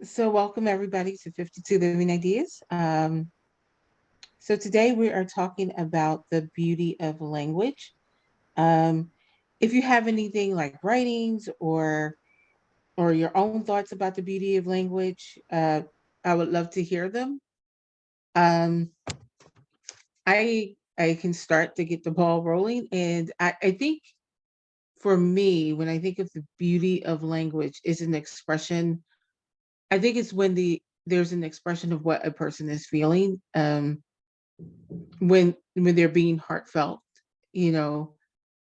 So welcome everybody to 52 Living Ideas. So today we are talking about the beauty of language. Um, if you have anything like writings or your own thoughts about the beauty of language, I would love to hear them. Um, I can start to get the ball rolling, and I think for me, when I think of the beauty of language, is an expression. I think it's when there's an expression of what a person is feeling. When they're being heartfelt, you know.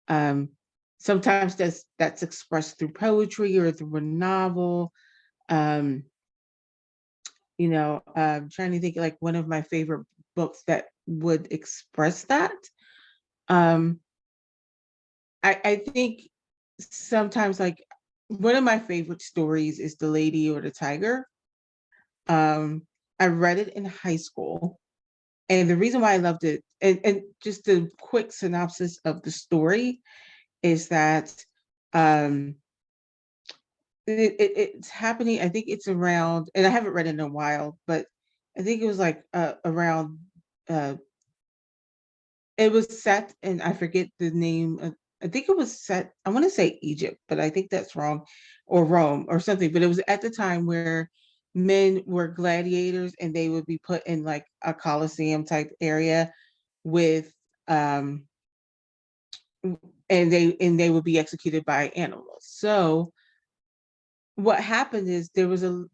um Sometimes that's expressed through poetry or through a novel. um Trying to think like one of my favorite books that would express that. um I think sometimes, like, one of my favorite stories is The Lady or the Tiger. um I read it in high school. And the reason why I loved it, and just the quick synopsis of the story, is that um, it's happening. I think it's around, and I haven't read it in a while, but I think it was like around. Uh, it was set, and I forget the name. I think it was set. I want to say Egypt, but I think that's wrong, or Rome or something. But it was at the time where men were gladiators, and they would be put in like a coliseum type area with um and they would be executed by animals. So what happened is there was a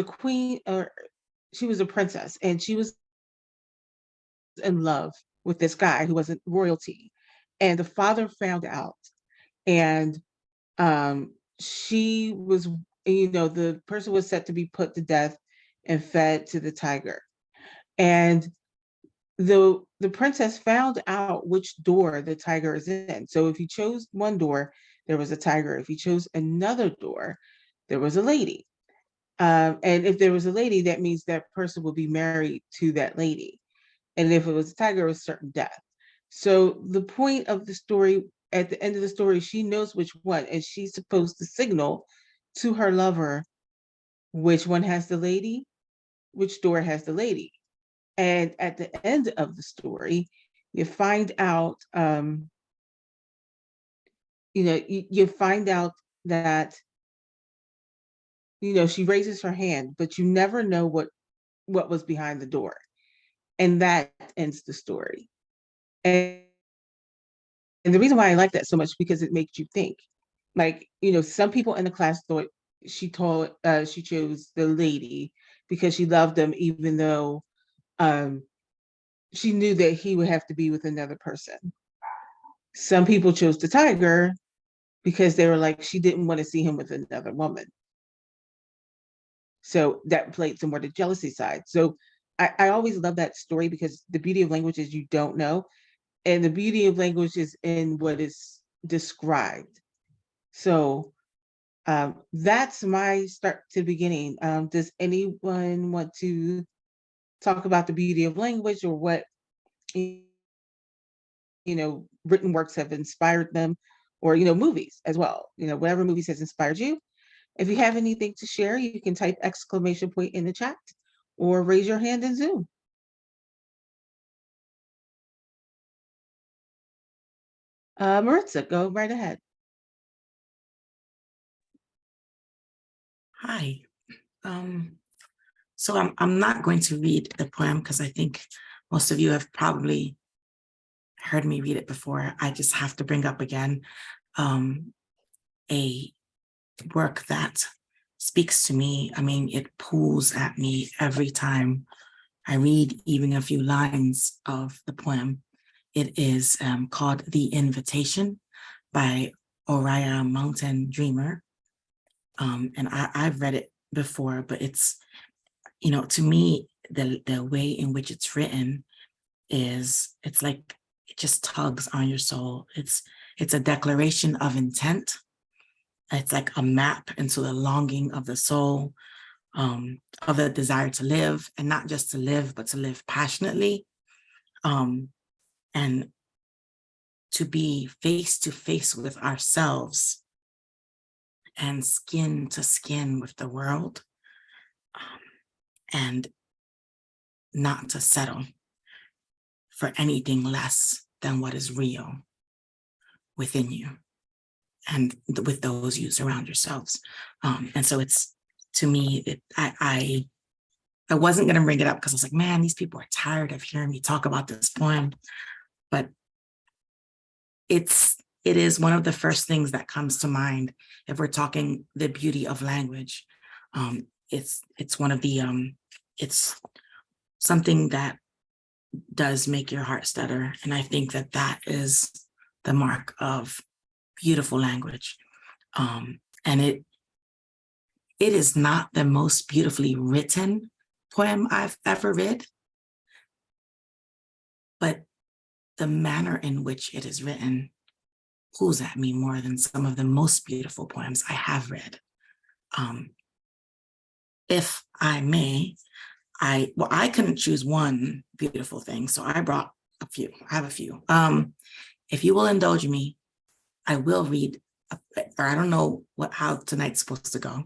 queen, or she was a princess, and she was in love with this guy who wasn't royalty. And the father found out, and she was, the person was set to be put to death and fed to the tiger. And the princess found out which door the tiger is in. So if you chose one door, there was a tiger. If you chose another door, there was a lady. And if there was a lady, that means that person will be married to that lady. And if it was a tiger, it was certain death. So the point of the story, at the end of the story, she knows which one, and she's supposed to signal to her lover which one has the lady, which door has the lady. And at the end of the story, you find out, you find out that, she raises her hand, but you never know what was behind the door. And that ends the story. And the reason why I like that so much, because it makes you think. Like, some people in the class thought she chose the lady because she loved him, even though um, she knew that he would have to be with another person. Some people chose the tiger because they were like, she didn't want to see him with another woman. So that played some more the jealousy side. So I always love that story, because the beauty of language is you don't know. And the beauty of language is in what is described. So that's my start to the beginning. Does anyone want to talk about the beauty of language, or what, written works have inspired them, or, movies as well, whatever movies has inspired you? If you have anything to share, you can type exclamation point in the chat or raise your hand in Zoom. Maritza, go right ahead. Hi. So I'm not going to read the poem because I think most of you have probably heard me read it before. I just have to bring up again a work that speaks to me. I mean, it pulls at me every time I read even a few lines of the poem. It is called The Invitation by Oriah Mountain Dreamer. And I've read it before, but it's, to me, the way in which it's written it's like it just tugs on your soul. It's a declaration of intent. It's like a map into the longing of the soul, of the desire to live, and not just to live, but to live passionately. And to be face to face with ourselves and skin to skin with the world, and not to settle for anything less than what is real within you and with those you surround yourselves. And so it's, to me, I wasn't going to bring it up because I was like, man, these people are tired of hearing me talk about this poem. But it is one of the first things that comes to mind if we're talking the beauty of language. It's one of the, it's something that does make your heart stutter. And I think that that is the mark of beautiful language. And it is not the most beautifully written poem I've ever read, but the manner in which it is written pulls at me more than some of the most beautiful poems I have read. If I may, I couldn't choose one beautiful thing, so I brought a few. I have a few. If you will indulge me, I will read, or I don't know how tonight's supposed to go,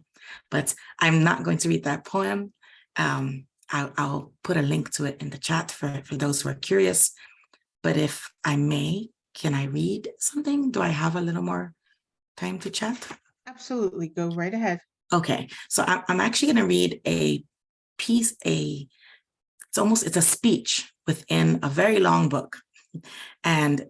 but I'm not going to read that poem. I'll put a link to it in the chat for those who are curious. But if I may, can I read something? Do I have a little more time to chat? Absolutely, go right ahead. Okay, so I'm actually going to read a piece, it's a speech within a very long book. And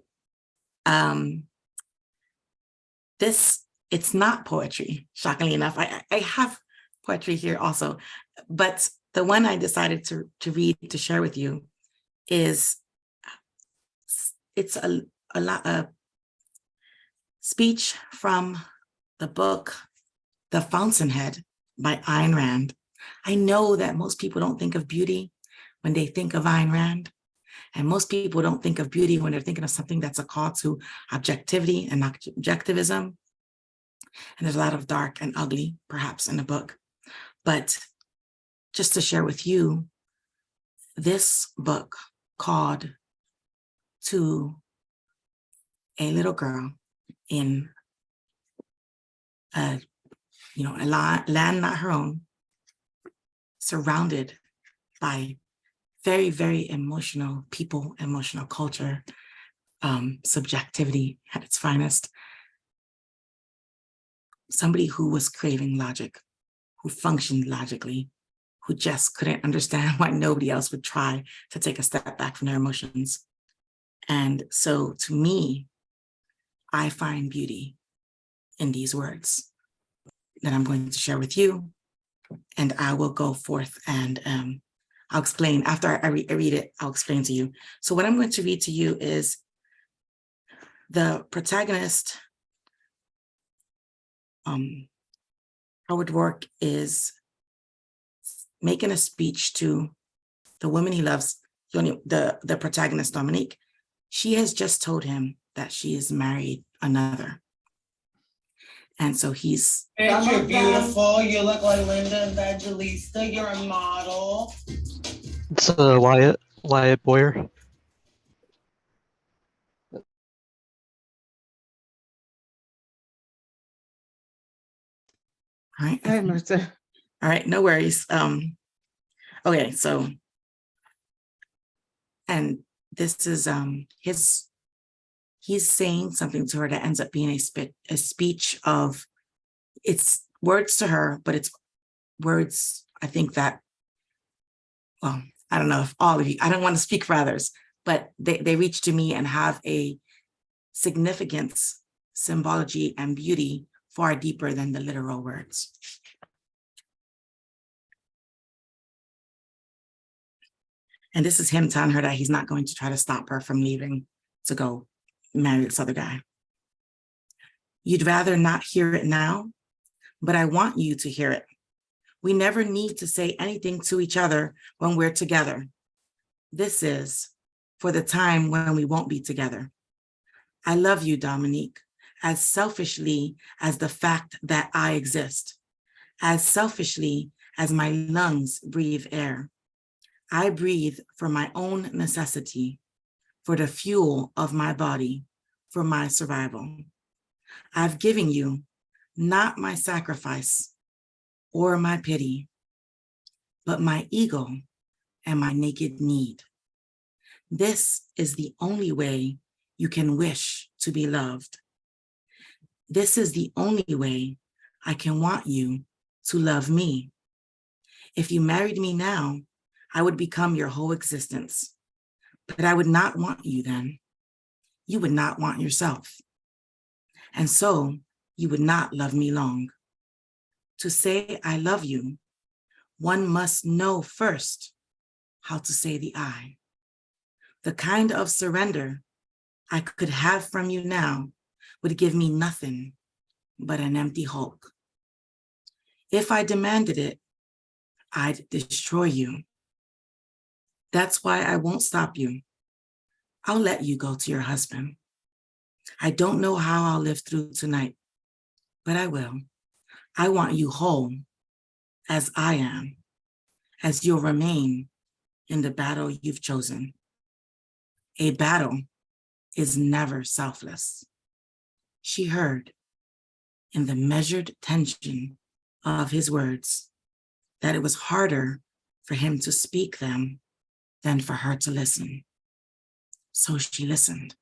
it's not poetry, shockingly enough. I have poetry here also, but the one I decided to read, to share with you, is, it's a speech from the book The Fountainhead by Ayn Rand. I know that most people don't think of beauty when they think of Ayn Rand, and most people don't think of beauty when they're thinking of something that's a call to objectivity and objectivism. And there's a lot of dark and ugly, perhaps, in the book. But just to share with you, this book called to a little girl in a land not her own, surrounded by very, very emotional people, emotional culture, subjectivity at its finest. Somebody who was craving logic, who functioned logically, who just couldn't understand why nobody else would try to take a step back from their emotions. And so to me, I find beauty in these words that I'm going to share with you. And I will go forth and I'll explain. After I read it, I'll explain to you. So what I'm going to read to you is the protagonist, Howard Roark, is making a speech to the woman he loves, the protagonist, Dominique. She has just told him that she has married another. And so he's... You're beautiful. You look like Linda Evangelista. You're a model. It's Wyatt Boyer. All right. Go ahead, Marissa. All right, no worries. Okay, so, and this is he's saying something to her that ends up being a speech of, it's words to her, but it's words, I think that, well, I don't know if all of you, I don't want to speak for others, but they reach to me and have a significance, symbology, and beauty far deeper than the literal words. And this is him telling her that he's not going to try to stop her from leaving to go marry this other guy. You'd rather not hear it now, but I want you to hear it. We never need to say anything to each other when we're together. This is for the time when we won't be together. I love you, Dominique, as selfishly as the fact that I exist, as selfishly as my lungs breathe air. I breathe for my own necessity, for the fuel of my body, for my survival. I've given you not my sacrifice or my pity, but my ego and my naked need. This is the only way you can wish to be loved. This is the only way I can want you to love me. If you married me now, I would become your whole existence, but I would not want you then. You would not want yourself. And so you would not love me long. To say I love you, one must know first how to say the I. The kind of surrender I could have from you now would give me nothing but an empty hulk. If I demanded it, I'd destroy you. That's why I won't stop you. I'll let you go to your husband. I don't know how I'll live through tonight, but I will. I want you whole as I am, as you'll remain in the battle you've chosen. A battle is never selfless. She heard in the measured tension of his words that it was harder for him to speak them than for her to listen. So she listened.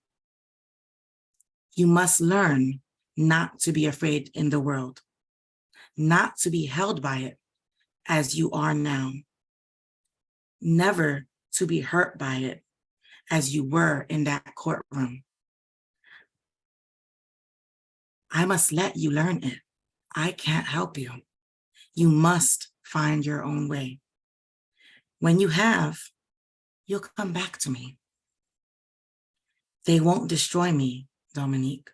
You must learn not to be afraid in the world, not to be held by it as you are now, never to be hurt by it as you were in that courtroom. I must let you learn it. I can't help you. You must find your own way. When you have, you'll come back to me. They won't destroy me, Dominique,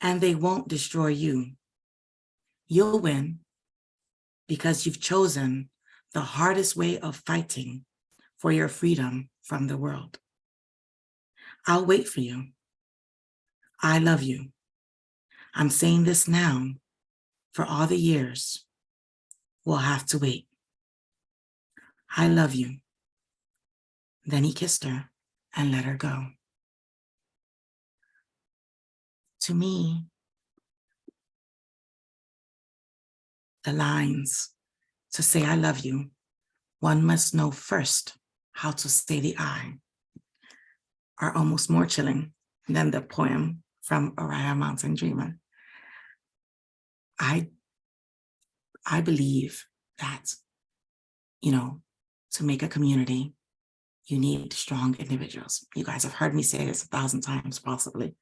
and they won't destroy you. You'll win because you've chosen the hardest way of fighting for your freedom from the world. I'll wait for you. I love you. I'm saying this now for all the years we'll have to wait. I love you. Then he kissed her and let her go. To me, the lines to say I love you, one must know first how to say the I, are almost more chilling than the poem from Oriah Mountain Dreamer. I believe that, to make a community, you need strong individuals. You guys have heard me say this 1,000 times, possibly.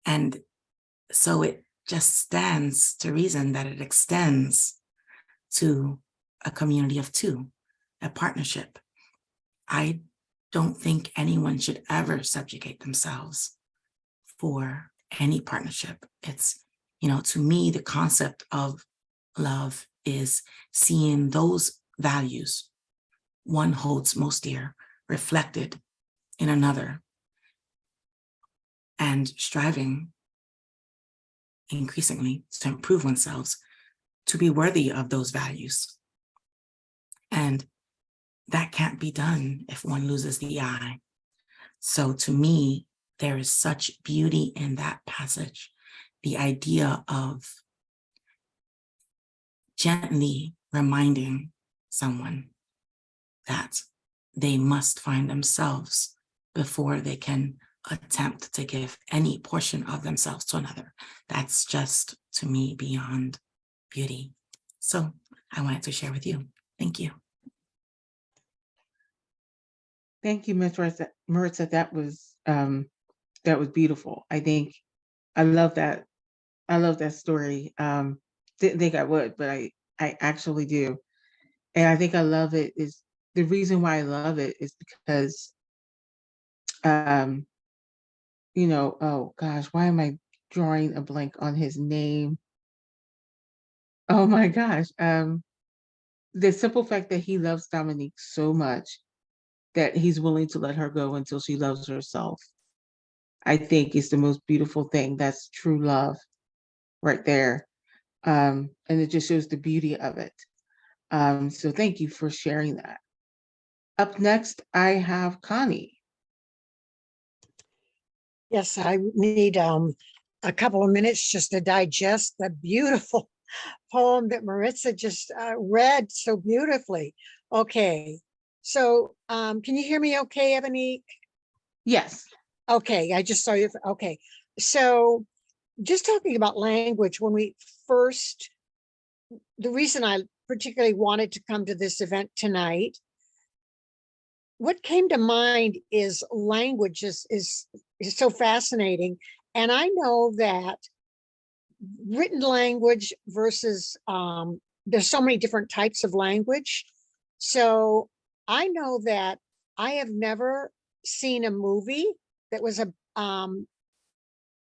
And so it just stands to reason that it extends to a community of two, a partnership. I don't think anyone should ever subjugate themselves for any partnership. It's, to me, the concept of love is seeing those values one holds most dear reflected in another and striving increasingly to improve oneself to be worthy of those values. And that can't be done if one loses the I. So to me, there is such beauty in that passage, the idea of gently reminding someone that they must find themselves before they can attempt to give any portion of themselves to another. That's just, to me, beyond beauty. So I wanted to share with you. Thank you. Thank you, Ms. Maritza. That was beautiful. I love that. I love that story. Didn't think I would, but I actually do. And I think I love it is the reason why I love it is because, oh gosh, why am I drawing a blank on his name? Oh my gosh. The simple fact that he loves Dominique so much that he's willing to let her go until she loves herself, I think is the most beautiful thing. That's true love right there. And it just shows the beauty of it. So thank you for sharing that. Up next, I have Connie. Yes, I need a couple of minutes just to digest the beautiful poem that Maritza just read so beautifully. Okay, so can you hear me okay, Ebony? Yes. Okay, I just saw you. Okay, so just talking about language, when we first, the reason I particularly wanted to come to this event tonight, what came to mind is language is so fascinating. And I know that written language versus there's so many different types of language. So I know that I have never seen a movie that was a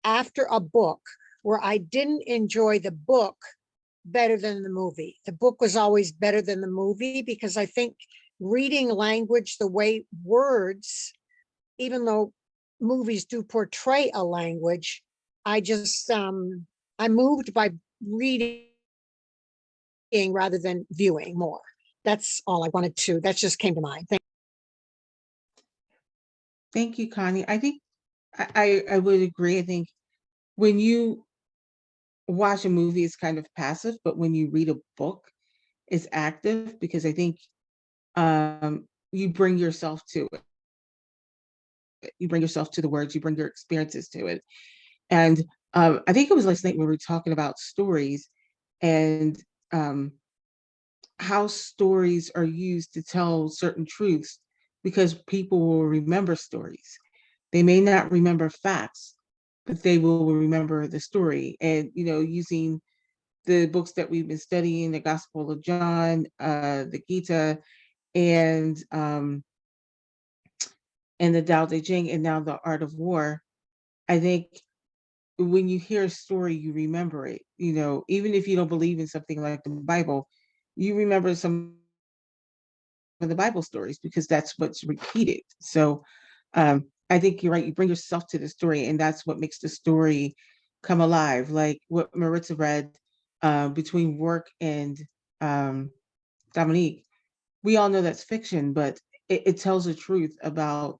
after a book where I didn't enjoy the book better than the movie. The book was always better than the movie because I think reading language the way words, even though movies do portray a language, I just I'm moved by reading rather than viewing more. That's all I wanted to, that just came to mind. Thank you, Connie. I think I would agree. I think when you watch a movie, it's kind of passive, but when you read a book, it's active because I think you bring yourself to it. You bring yourself to the words, you bring your experiences to it. And I think it was last night when we were talking about stories and how stories are used to tell certain truths because people will remember stories. They may not remember facts, but they will remember the story. And, you know, using the books that we've been studying, the Gospel of John, the Gita, and the Tao Te Ching, and now the Art of War, I think when you hear a story, you remember it. You know, even if you don't believe in something like the Bible, you remember some of the Bible stories because that's what's repeated. So I think you're right. You bring yourself to the story, and that's what makes the story come alive. Like what Maritza read between work and Dominique. We all know that's fiction, but it tells the truth about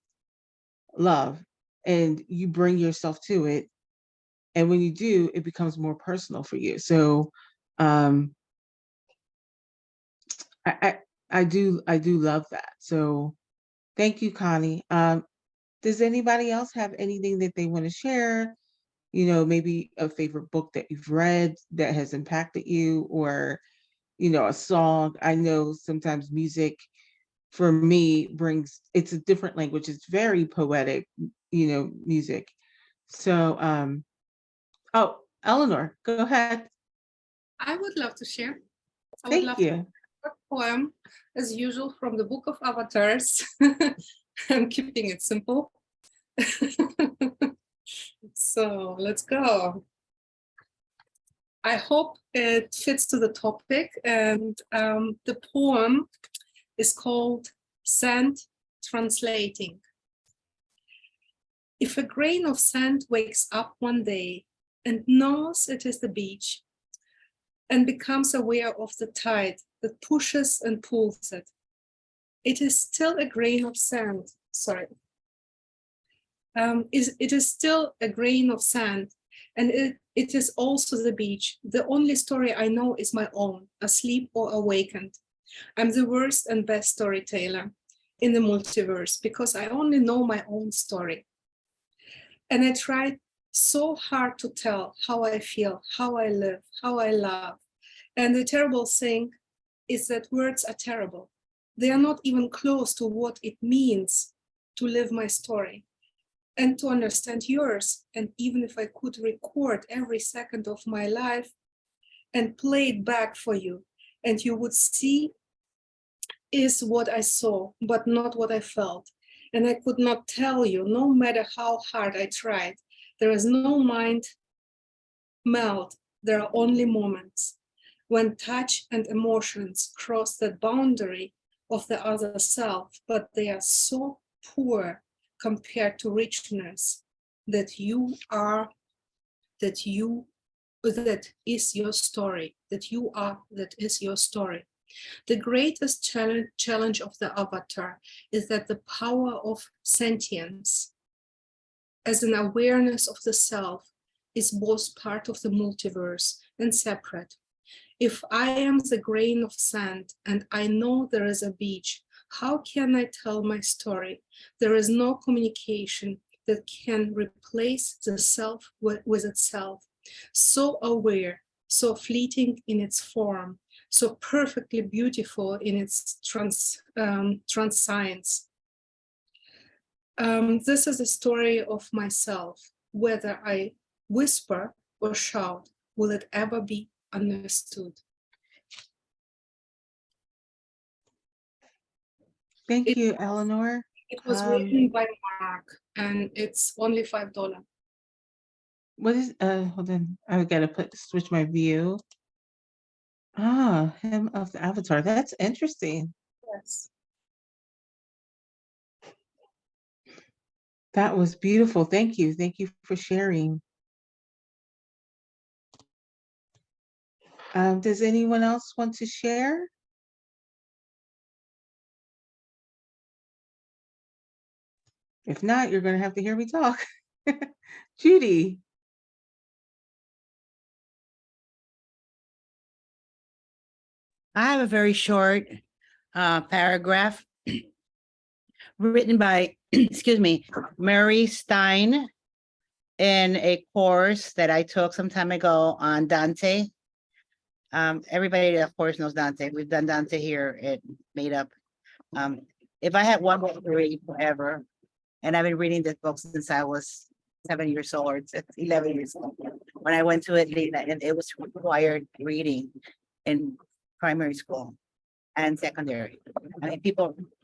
love, and you bring yourself to it. And when you do, it becomes more personal for you. So um, I, I do love that. So thank you, Connie. Does anybody else have anything that they want to share? You know, maybe a favorite book that you've read that has impacted you, or, you know, a song. I know sometimes music for me brings, it's a different language. It's very poetic, you know, music. So, oh, Eleanor, go ahead. I would love to share. I would Thank love to you. share a poem, as usual, from the Book of Avatars. I'm keeping it simple. So let's go. I hope it fits to the topic, and the poem is called Sand Translating. If a grain of sand wakes up one day and knows it is the beach, and becomes aware of the tide that pushes and pulls it, it is still a grain of sand. Sorry. It is still a grain of sand, and it is also the beach. The only story I know is my own, asleep or awakened. I'm the worst and best storyteller in the multiverse because I only know my own story. And I tried so hard to tell how I feel, how I live, how I love. And the terrible thing is that words are terrible. They are not even close to what it means to live my story and to understand yours. And even if I could record every second of my life and play it back for you, and you would see is what I saw, but not what I felt. And I could not tell you, no matter how hard I tried. There is no mind melt, there are only moments when touch and emotions cross that boundary of the other self, but they are so poor compared to richness that you are, that is your story, that you are, that is your story. The greatest challenge of the avatar is that the power of sentience as an awareness of the self is both part of the multiverse and separate. If I am the grain of sand and I know there is a beach, how can I tell my story? There is no communication that can replace the self with itself. So aware, so fleeting in its form, so perfectly beautiful in its transience. This is a story of myself. Whether I whisper or shout, will it ever be understood? Thank It- you, Eleanor. It was Um, written by Mark, and it's only $5. What is, hold on, I gotta switch my view. Ah, him of the avatar. That's interesting. Yes. That was beautiful. Thank you. Thank you for sharing. Does anyone else want to share? If not, you're gonna have to hear me talk. Judy. I have a very short paragraph written by, excuse me, Mary Stein in a course that I took some time ago on Dante. Everybody, of course, knows Dante. We've done Dante here at Made Up. If I had one book to read forever, and I've been reading this book since I was 7 years old, or 11 years old, when I went to Atlanta, and it was required reading in primary school and secondary. I mean,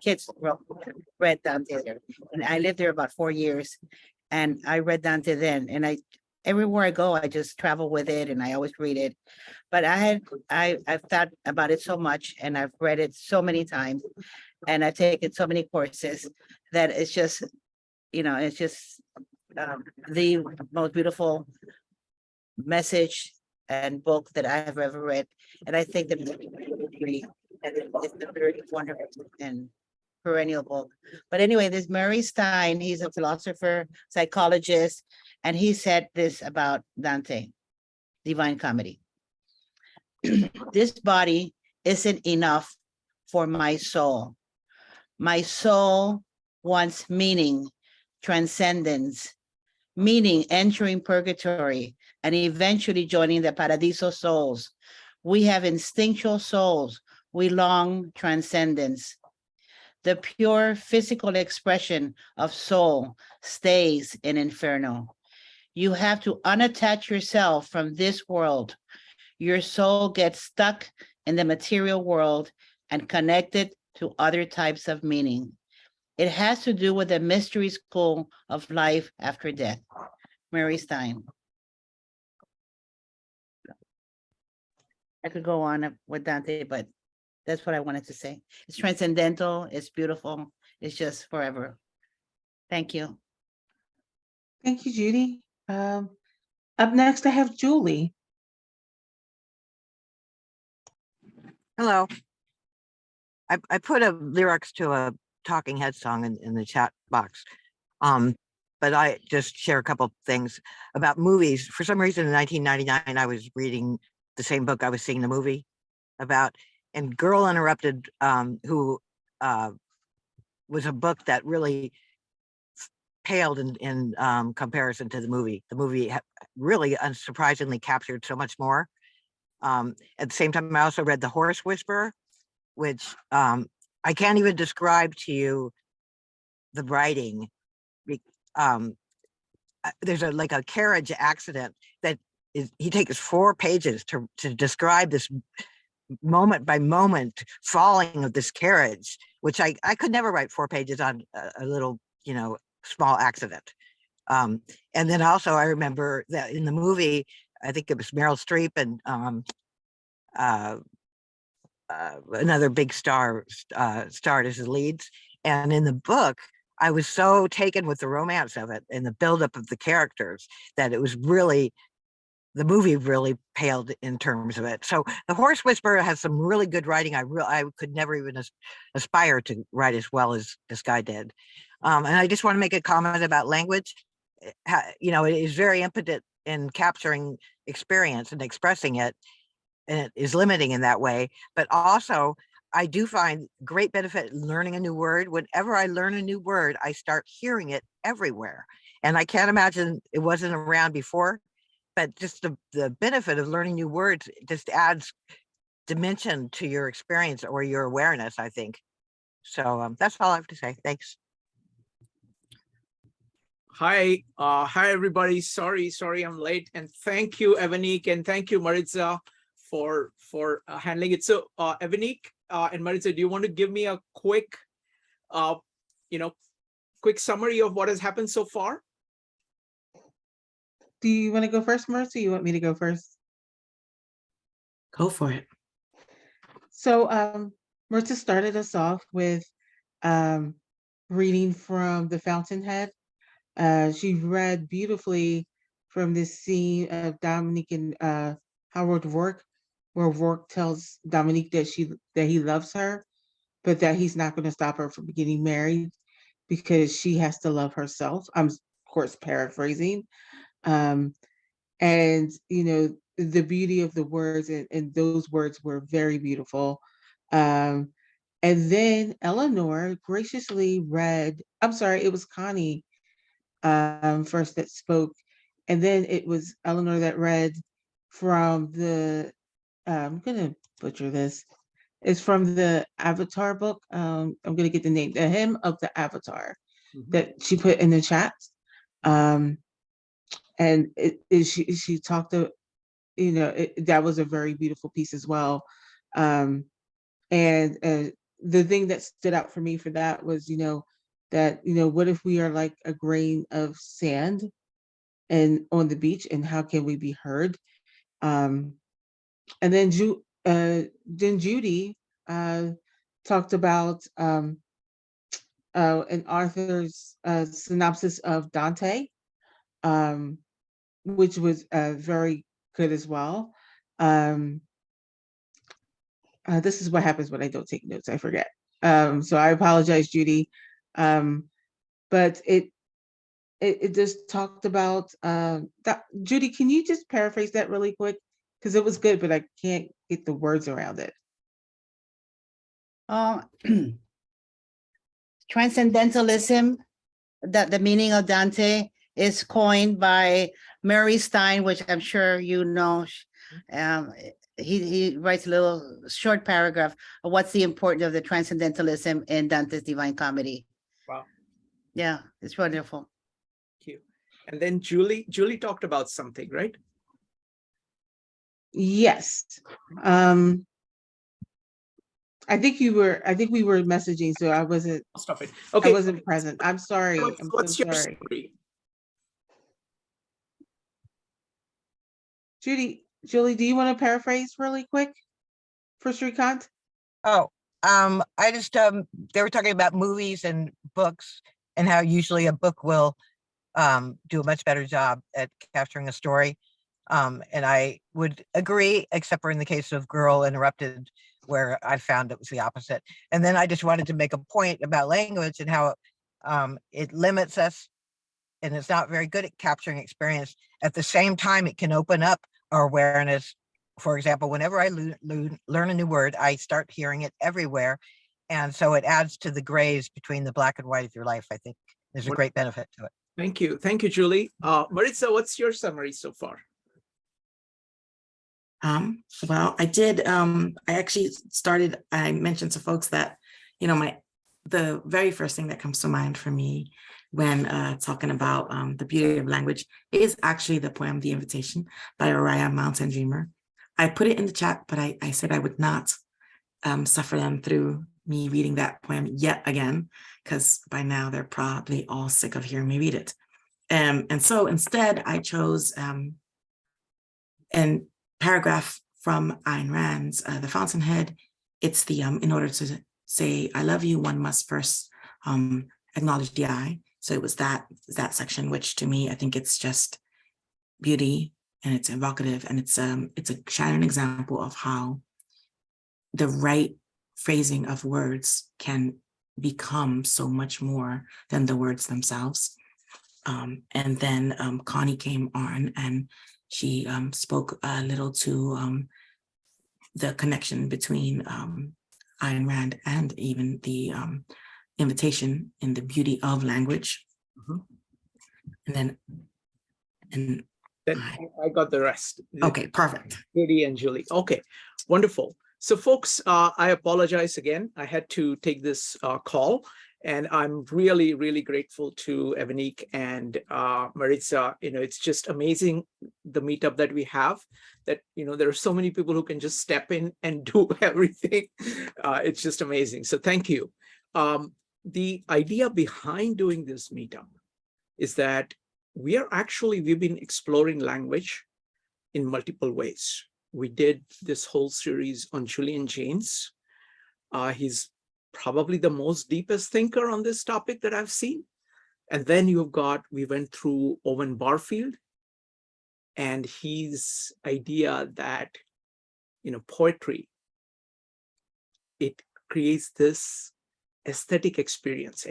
kids read Dante there. And I lived there about 4 years, and I read Dante then. And everywhere I go, I just travel with it, and I always read it. But I've thought about it so much, and I've read it so many times, and I've taken so many courses that it's just, it's just the most beautiful message and book that I have ever read. And I think that it's a very wonderful and perennial book. But anyway, this Murray Stein, he's a philosopher, psychologist, and he said this about Dante, Divine Comedy. This body isn't enough for my soul. My soul wants meaning, transcendence, meaning entering purgatory and eventually joining the Paradiso souls. We have instinctual souls. We long transcendence. The pure physical expression of soul stays in inferno. You have to unattach yourself from this world. Your soul gets stuck in the material world and connected to other types of meaning. It has to do with the mystery school of life after death. Mary Stein. I could go on with Dante, but that's what I wanted to say. It's transcendental, it's beautiful, it's just forever. Thank you. Thank you, Judy. Up next, I have Julie. Hello. I put a lyrics to a Talking Head song in the chat box. But I just share a couple things about movies. For some reason in 1999, I was reading the same book I was seeing the movie about, and Girl Interrupted, who was a book that really paled in comparison to the movie. The movie really unsurprisingly captured so much more. At the same time, I also read The Horse Whisperer, which I can't even describe to you the writing. There's like a carriage accident that he takes 4 pages to describe this moment by moment falling of this carriage, which I could never write 4 pages on a little, small accident. And then also I remember that in the movie, I think it was Meryl Streep and another big star starred as the leads. And in the book, I was so taken with the romance of it and the buildup of the characters that it was really, the movie really paled in terms of it. So The Horse Whisperer has some really good writing. I could never even aspire to write as well as this guy did. And I just want to make a comment about language. it is very impotent in capturing experience and expressing it, and it is limiting in that way. But also, I do find great benefit in learning a new word. Whenever I learn a new word, I start hearing it everywhere. And I can't imagine it wasn't around before, but just the benefit of learning new words just adds dimension to your experience or your awareness, I think. So that's all I have to say. Thanks. Hi, everybody. Sorry, I'm late. And thank you, Evanique, and thank you, Maritza, for handling it. So, Evanique and Maritza, do you want to give me a quick, quick summary of what has happened so far? Do you want to go first, Maritza? You want me to go first? Go for it. So Maritza started us off with reading from The Fountainhead. She read beautifully from this scene of Dominique and Howard Rourke, where Rourke tells Dominique that he loves her, but that he's not going to stop her from getting married because she has to love herself. I'm of course paraphrasing. And the beauty of the words and those words were very beautiful. And then Eleanor graciously read, I'm sorry, it was Connie first that spoke, and then it was Eleanor that read from the I'm gonna butcher this. It's from the Avatar book. I'm gonna get the name, The Hymn of the Avatar, that she put in the chat. And she talked to, that was a very beautiful piece as well. And the thing that stood out for me for that was, that, what if we are like a grain of sand and on the beach, and how can we be heard? And then Judy talked about an author's synopsis of Dante, which was very good as well. This is what happens when I don't take notes, I forget. So I apologize, Judy. But it just talked about Judy, can you just paraphrase that really quick? Because it was good, but I can't get the words around it. Transcendentalism, the meaning of Dante, is coined by Mary Stein, which I'm sure you know. He writes a little short paragraph of what's the importance of the transcendentalism in Dante's Divine Comedy. Wow. Yeah, it's wonderful. Thank you. And then Julie talked about something, right? Yes. I think we were messaging, so I wasn't. Stop it. Okay. I wasn't present. I'm sorry. What's I'm your so sorry. story? Julie, do you want to paraphrase really quick for Srikant? Oh, I just they were talking about movies and books and how usually a book will do a much better job at capturing a story. And I would agree, except for in the case of Girl Interrupted, where I found it was the opposite. And then I just wanted to make a point about language and how it limits us and it's not very good at capturing experience. At the same time, it can open up our awareness. For example, whenever I learn a new word, I start hearing it everywhere. And so it adds to the grays between the black and white of your life. I think there's a great benefit to it. Thank you. Thank you, Julie. Maritza, what's your summary so far? Well, I did, I actually started, I mentioned to folks that, the very first thing that comes to mind for me when talking about the beauty of language is actually the poem, The Invitation by Oriah Mountain Dreamer. I put it in the chat, but I said I would not suffer them through me reading that poem yet again, because by now they're probably all sick of hearing me read it. And so instead I chose an paragraph from Ayn Rand's The Fountainhead. It's the, in order to say, I love you, one must first acknowledge the I. So it was that section, which to me, I think it's just beauty and it's evocative and it's a shining example of how the right phrasing of words can become so much more than the words themselves. And then Connie came on and she spoke a little to the connection between Ayn Rand and even the invitation in the beauty of language. Mhm. And then, and Then I got the rest. okay, perfect. Judy and Julie. Okay, wonderful. So folks, I apologize again. I had to take this call, and I'm really, really grateful to Evanique and Maritza. It's just amazing the meetup that we have, that, there are so many people who can just step in and do everything. It's just amazing. So thank you. The idea behind doing this meetup is that we've been exploring language in multiple ways. We did this whole series on Julian Jaynes. He's probably the most deepest thinker on this topic that I've seen. And then we went through Owen Barfield and his idea that, poetry, it creates this aesthetic experience,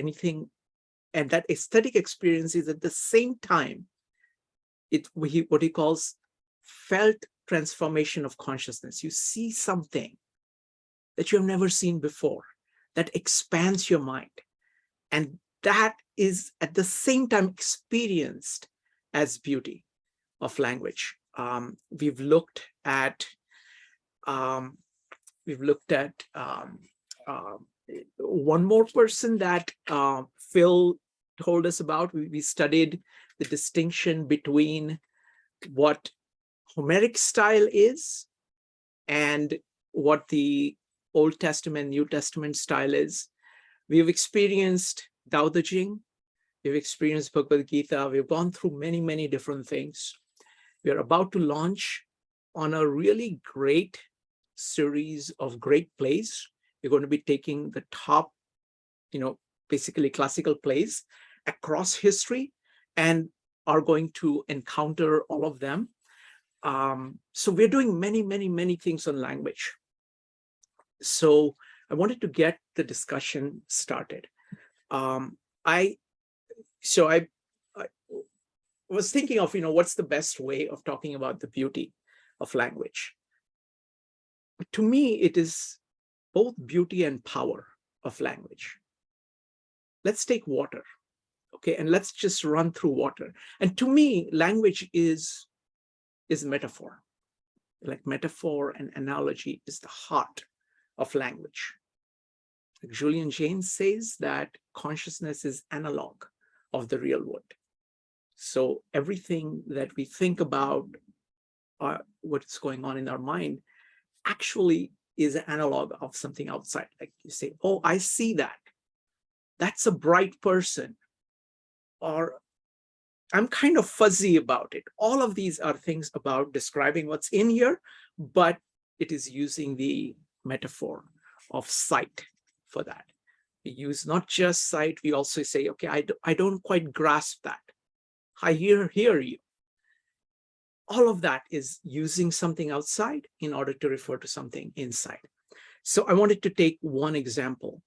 and that aesthetic experience is at the same time, what he calls felt transformation of consciousness. You see something that you have never seen before that expands your mind. And that is at the same time experienced as beauty of language. We've looked at one more person that Phil told us about. We studied the distinction between what Homeric style is and what the Old Testament, New Testament style is. We've experienced Tao Te Ching, we've experienced Bhagavad Gita, we've gone through many, many different things. We're about to launch on a really great series of great plays. We're going to be taking the top, basically classical plays across history and are going to encounter all of them. So we're doing many, many, many things on language. So I wanted to get the discussion started. I was thinking of, what's the best way of talking about the beauty of language? To me, it is both beauty and power of language. Let's take water, okay? And let's just run through water. And to me, language is metaphor. Like metaphor and analogy is the heart of language. Like Julian Jaynes says that consciousness is analog of the real world. So everything that we think about, what's going on in our mind, actually is an analog of something outside. Like you say, oh, I see that. That's a bright person. Or I'm kind of fuzzy about it. All of these are things about describing what's in here, but it is using the metaphor of sight for that. We use not just sight, we also say, okay, I don't quite grasp that. I hear you. All of that is using something outside in order to refer to something inside. So I wanted to take one example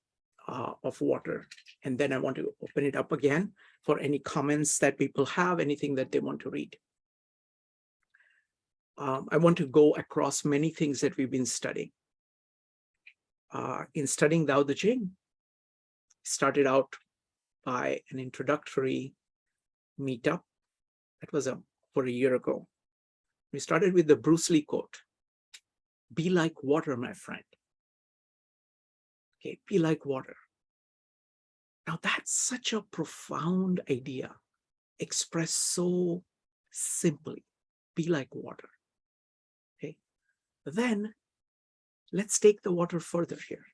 of water, and then I want to open it up again for any comments that people have, anything that they want to read. I want to go across many things that we've been studying. In studying Tao Te Ching, started out by an introductory meetup. That was for a year ago. We started with the Bruce Lee quote, "Be like water, my friend." Okay, be like water. Now that's such a profound idea, expressed so simply. Be like water. Okay, then let's take the water further here.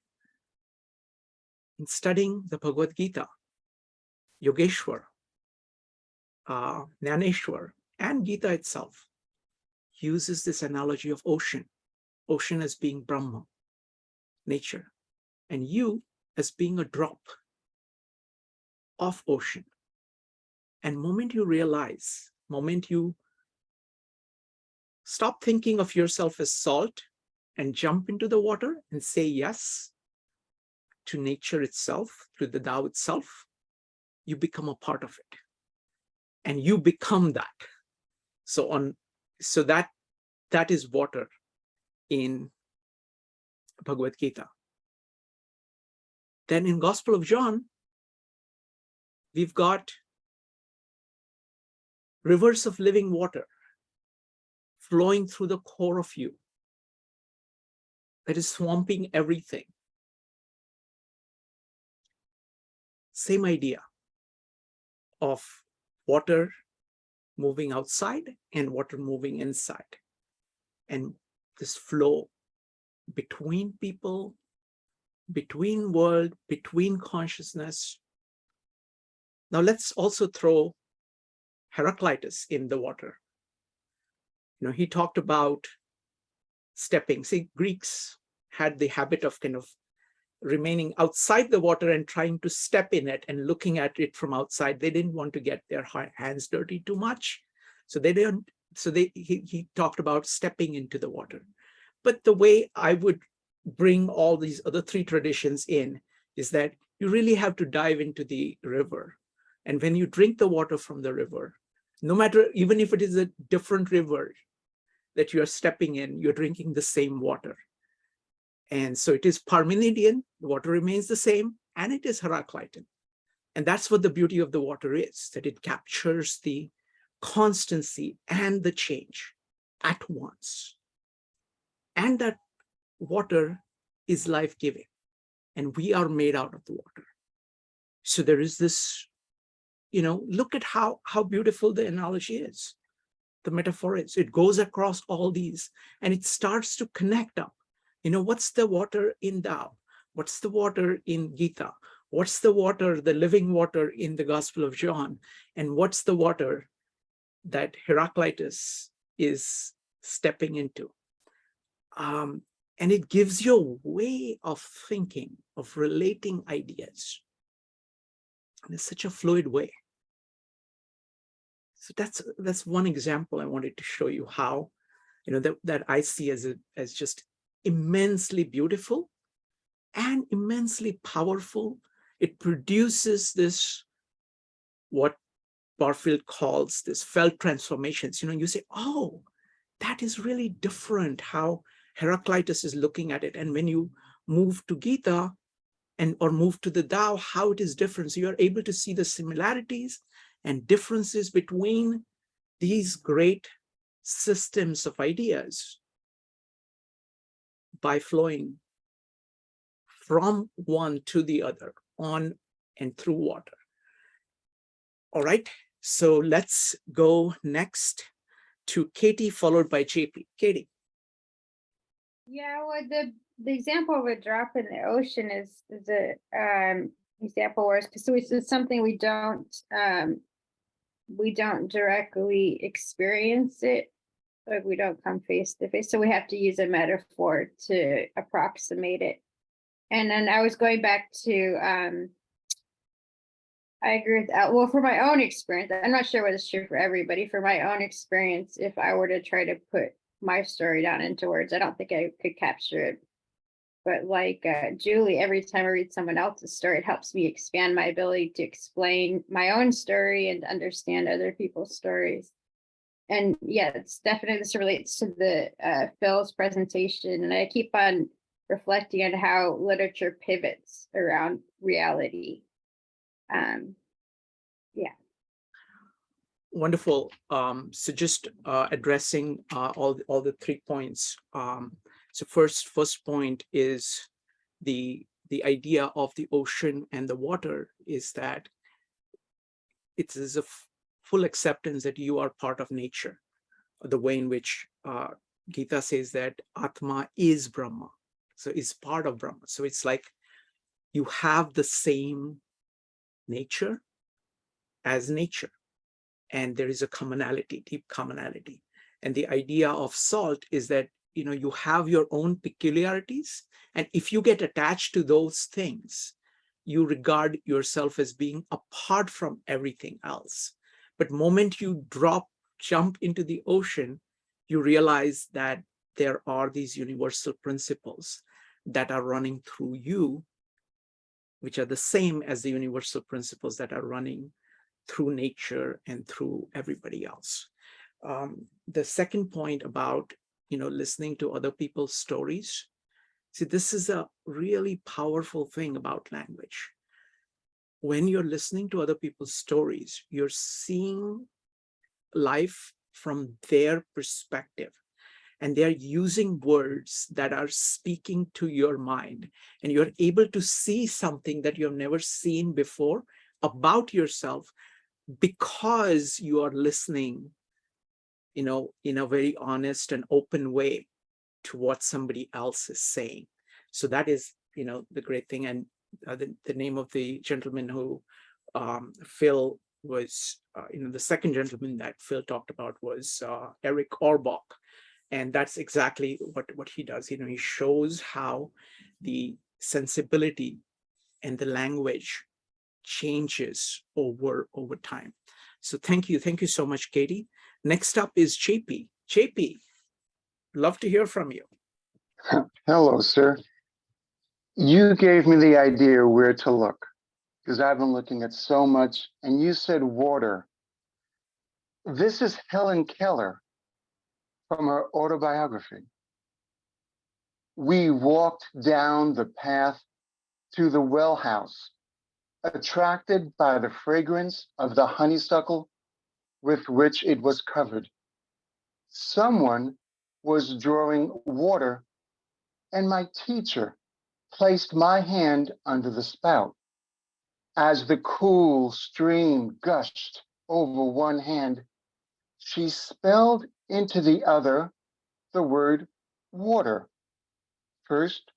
In studying the Bhagavad Gita, Yogeshwar, Jnaneshwar, and Gita itself uses this analogy of ocean as being Brahma, nature, and you as being a drop of ocean. And moment you stop thinking of yourself as salt and jump into the water and say yes to nature itself, to the Tao itself, you become a part of it. and you become that. So that is water in Bhagavad Gita. Then in Gospel of John, we've got rivers of living water flowing through the core of you that is swamping everything. Same idea of water moving outside and water moving inside. And this flow between people, between world, between consciousness. Now let's also throw Heraclitus in the water. You know, he talked about stepping. See, Greeks had the habit of kind of remaining outside the water and trying to step in it and looking at it from outside. They didn't want to get their hands dirty too much. So they didn't. So he talked about stepping into the water. But the way I would bring all these other three traditions in is that you really have to dive into the river. And when you drink the water from the river, no matter, even if it is a different river that you're stepping in, you're drinking the same water. And so it is Parmenidean, the water remains the same, and it is Heraclitan. And that's what the beauty of the water is, that it captures the constancy and the change at once. And that water is life-giving, and we are made out of the water. So there is this, you know, look at how beautiful the analogy is, the metaphor is. It goes across all these, and it starts to connect up. You know, what's the water in Tao? What's the water in Gita? What's the water, the living water in the Gospel of John? And what's the water that Heraclitus is stepping into? And it gives you a way of thinking, of relating ideas. And it's such a fluid way. So that's one example I wanted to show you how, you know, that I see as just immensely beautiful and immensely powerful. It produces this, what Barfield calls this felt transformations. You know, you say, oh, that is really different how Heraclitus is looking at it. And when you move to Gita or move to the Tao, how it is different. So you're able to see the similarities and differences between these great systems of ideas by flowing from one to the other, on and through water. All right, so let's go next to Katie, followed by JP. Katie. Yeah, well, the example of a drop in the ocean is a example where it's something we don't directly experience it, like we don't come face to face. So we have to use a metaphor to approximate it. And then I was going back to I agree with that. Well, for my own experience, I'm not sure what is true for everybody. For my own experience, if I were to try to put my story down into words, I don't think I could capture it. But like Julie, every time I read someone else's story, it helps me expand my ability to explain my own story and understand other people's stories. And yeah, it's definitely, this relates to the Phil's presentation. And I keep on reflecting on how literature pivots around reality. Yeah. Wonderful. So just addressing all the 3 points. So first point is the idea of the ocean and the water is that it is a full acceptance that you are part of nature. The way in which Gita says that Atma is Brahma, so it's part of Brahma. So it's like you have the same nature as nature, and there is a commonality, deep commonality. And the idea of salt is that, you know, you have your own peculiarities, and if you get attached to those things, you regard yourself as being apart from everything else. But moment you jump into the ocean, you realize that there are these universal principles that are running through you, which are the same as the universal principles that are running through nature and through everybody else. The second point about, listening to other people's stories. See, this is a really powerful thing about language. When you're listening to other people's stories, you're seeing life from their perspective, and they're using words that are speaking to your mind, and you're able to see something that you've never seen before about yourself because you are listening, in a very honest and open way to what somebody else is saying. So that is, the great thing. And the name of the gentleman who Phil was, the second gentleman that Phil talked about was Eric Orbach. And that's exactly what he does. He shows how the sensibility and the language changes over time. So thank you so much, Katie. Next up is JP. JP, love to hear from you. Hello, sir. You gave me the idea where to look, because I've been looking at so much, and you said water. This is Helen Keller from her autobiography. We walked down the path to the well house, attracted by the fragrance of the honeysuckle with which it was covered. Someone was drawing water, and my teacher placed my hand under the spout. As the cool stream gushed over one hand, she spelled into the other the word water, first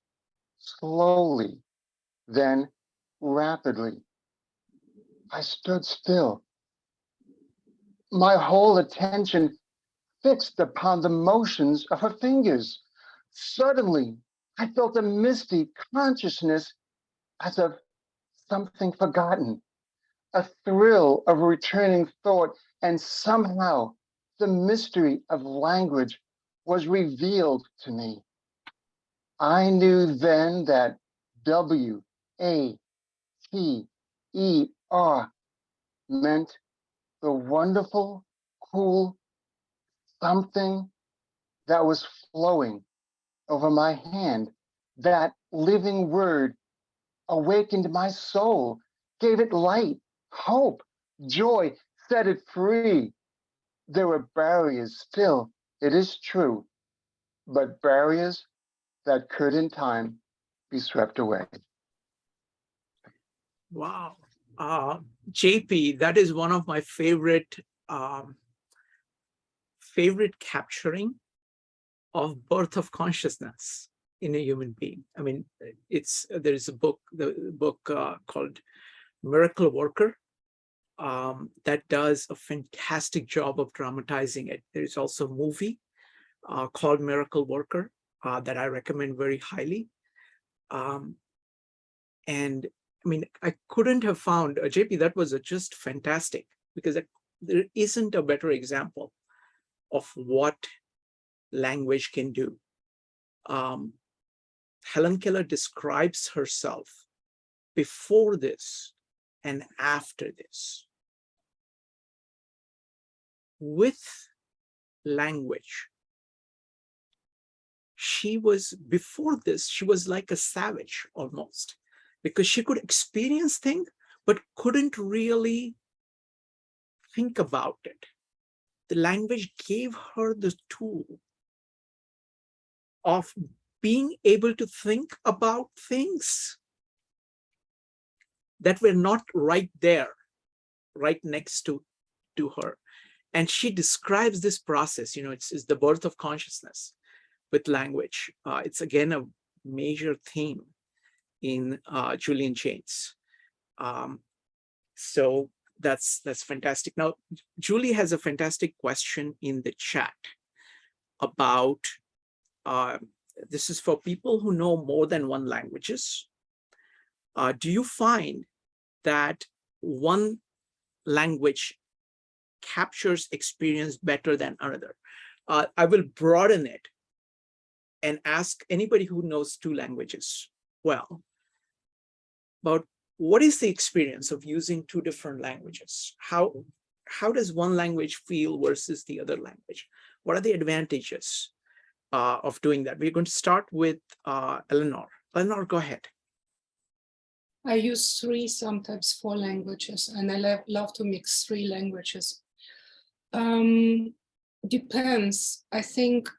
slowly, then rapidly. I stood still, my whole attention fixed upon the motions of her fingers. Suddenly, I felt a misty consciousness as of something forgotten, a thrill of returning thought, and somehow the mystery of language was revealed to me. I knew then that W-A-T-E-R meant the wonderful, cool something that was flowing over my hand. That living word awakened my soul, gave it light, hope, joy, set it free. There were barriers still, it is true, but barriers that could in time be swept away. Wow. JP, that is one of my favorite capturing of birth of consciousness in a human being. I mean, there's a book, the book called Miracle Worker, that does a fantastic job of dramatizing it. There's also a movie called Miracle Worker that I recommend very highly. And I mean, I couldn't have found, JP, that was just fantastic, because there isn't a better example of what language can do. Helen Keller describes herself before this and after this. With language, before this, she was like a savage almost, because she could experience things, but couldn't really think about it. The language gave her the tool of being able to think about things that were not right there, right next to her. And she describes this process, it's the birth of consciousness with language. It's again a major theme in Julian Jaynes. So that's fantastic. Now, Julie has a fantastic question in the chat about, this is for people who know more than one languages. Do you find that one language captures experience better than another? I will broaden it and ask anybody who knows two languages well about what is the experience of using two different languages? How does one language feel versus the other language? What are the advantages of doing that? We're going to start with Eleanor. Eleanor, go ahead. I use 3, sometimes 4 languages, and I love to mix 3 languages. Depends. I think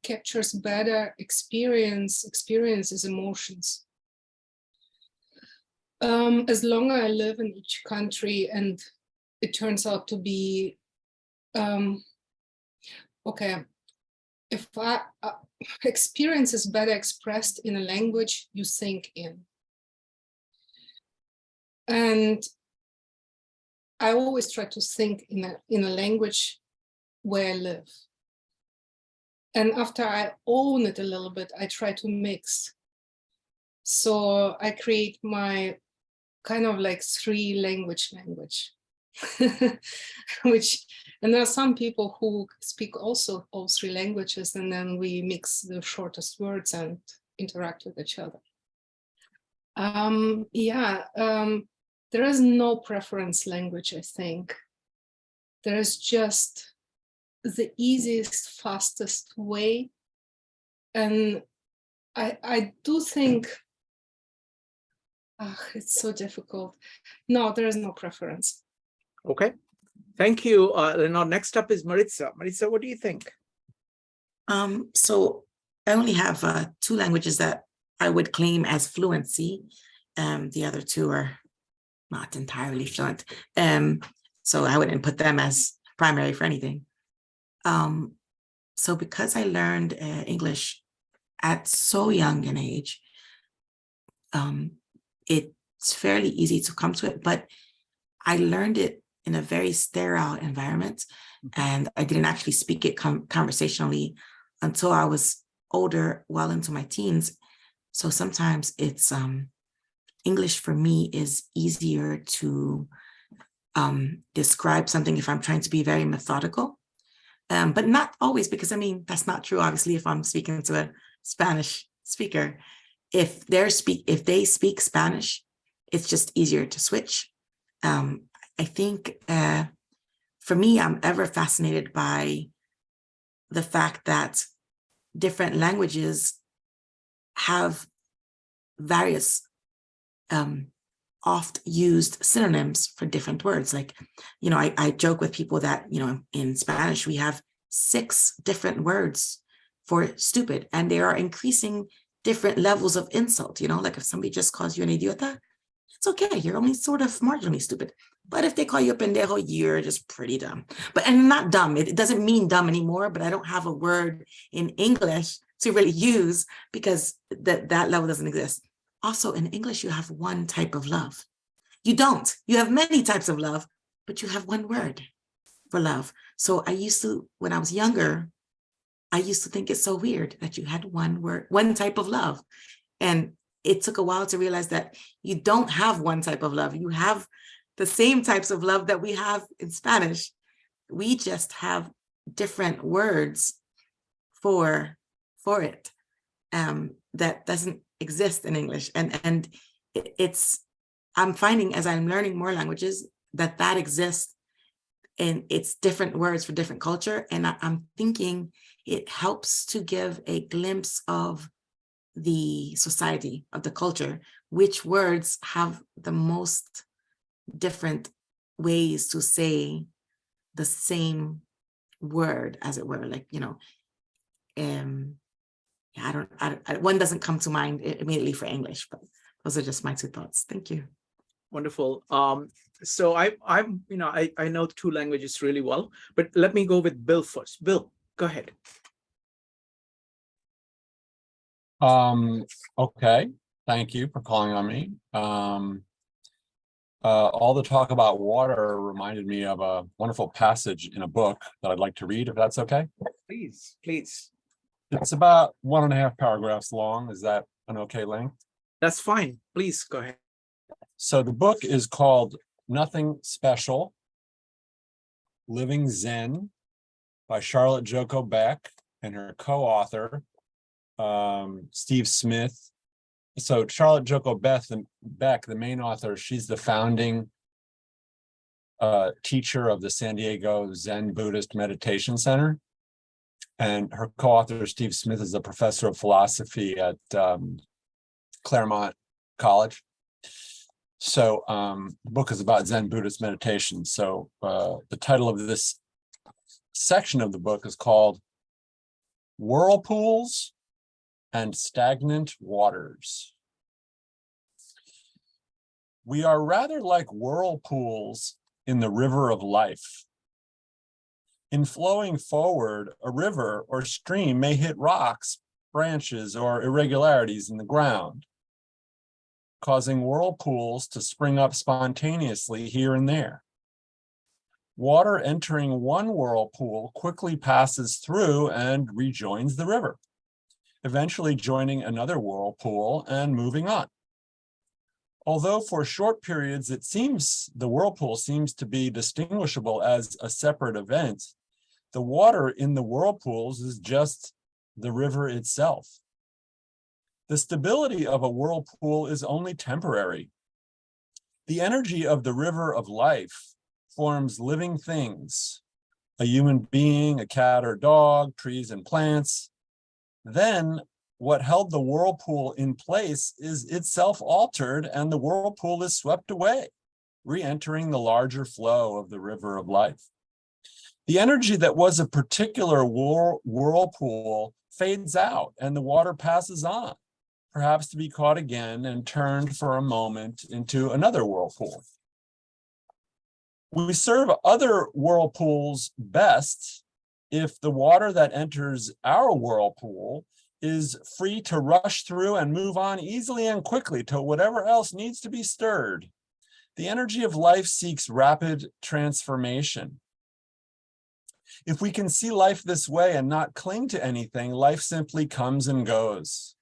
captures better experiences, emotions. As long as I live in each country and it turns out to be okay. If experience is better expressed in a language you think in. And I always try to think in a language where I live. And after I own it a little bit, I try to mix. So I create my kind of like 3 language, which, and there are some people who speak also all 3 languages, and then we mix the shortest words and interact with each other. There is no preference language, I think. There is just the easiest, fastest way. And I do think, it's so difficult. No, there is no preference. Okay, thank you, Eleanor. Next up is Maritza. Maritza, what do you think? So I only have 2 languages that I would claim as fluency. The other 2 are not entirely fluent. So I wouldn't put them as primary for anything. So because I learned English at so young an age, it's fairly easy to come to it, but I learned it in a very sterile environment, and I didn't actually speak it conversationally until I was older, well into my teens. So sometimes it's English for me is easier to describe something if I'm trying to be very methodical, but not always, because I mean, that's not true. Obviously, if I'm speaking to a Spanish speaker, if they speak Spanish, it's just easier to switch. I think for me, I'm ever fascinated by the fact that different languages have various oft used synonyms for different words. Like, you know, I joke with people that, you know, in Spanish, we have 6 different words for stupid, and they are increasing different levels of insult. You know, like if somebody just calls you an idiota, it's okay, you're only sort of marginally stupid. But if they call you a pendejo, you're just pretty dumb. And not dumb, it doesn't mean dumb anymore, but I don't have a word in English to really use because that level doesn't exist. Also, in English, you have one type of love. You don't. You have many types of love, but you have one word for love. So I used to, when I was younger, I used to think it's so weird that you had one word, one type of love. And it took a while to realize that you don't have one type of love. You have the same types of love that we have in Spanish. We just have different words for it that doesn't exist in English. And I'm finding as I'm learning more languages that exists, and it's different words for different culture. And I'm thinking it helps to give a glimpse of the society, of the culture, which words have the most different ways to say the same word, as it were. Like, you know, one doesn't come to mind immediately for English, but those are just my 2 thoughts. Thank you. Wonderful. So I'm, you know, I know 2 languages really well, but let me go with Bill first. Bill, go ahead. Okay, thank you for calling on me. All the talk about water reminded me of a wonderful passage in a book that I'd like to read, if that's okay. Please, please. It's about 1.5 paragraphs long. Is that an okay length? That's fine. Please go ahead. So the book is called Nothing Special, Living Zen by Charlotte Joko Beck and her co-author, Steve Smith, So Charlotte Joko Beck, the main author, she's the founding teacher of the San Diego Zen Buddhist Meditation Center. And her co-author, Steve Smith, is a professor of philosophy at Claremont College. So the book is about Zen Buddhist meditation. So the title of this section of the book is called Whirlpools and Stagnant Waters. We are rather like whirlpools in the river of life. In flowing forward, a river or stream may hit rocks, branches, or irregularities in the ground, causing whirlpools to spring up spontaneously here and there. Water entering one whirlpool quickly passes through and rejoins the river, eventually joining another whirlpool and moving on. Although for short periods the whirlpool seems to be distinguishable as a separate event, the water in the whirlpools is just the river itself. The stability of a whirlpool is only temporary. The energy of the river of life forms living things, a human being, a cat or dog, trees and plants. Then what held the whirlpool in place is itself altered and the whirlpool is swept away, re-entering the larger flow of the river of life. The energy that was a particular whirlpool fades out and the water passes on, perhaps to be caught again and turned for a moment into another whirlpool. We serve other whirlpools best if the water that enters our whirlpool is free to rush through and move on easily and quickly to whatever else needs to be stirred. The energy of life seeks rapid transformation. If we can see life this way and not cling to anything, life simply comes and goes.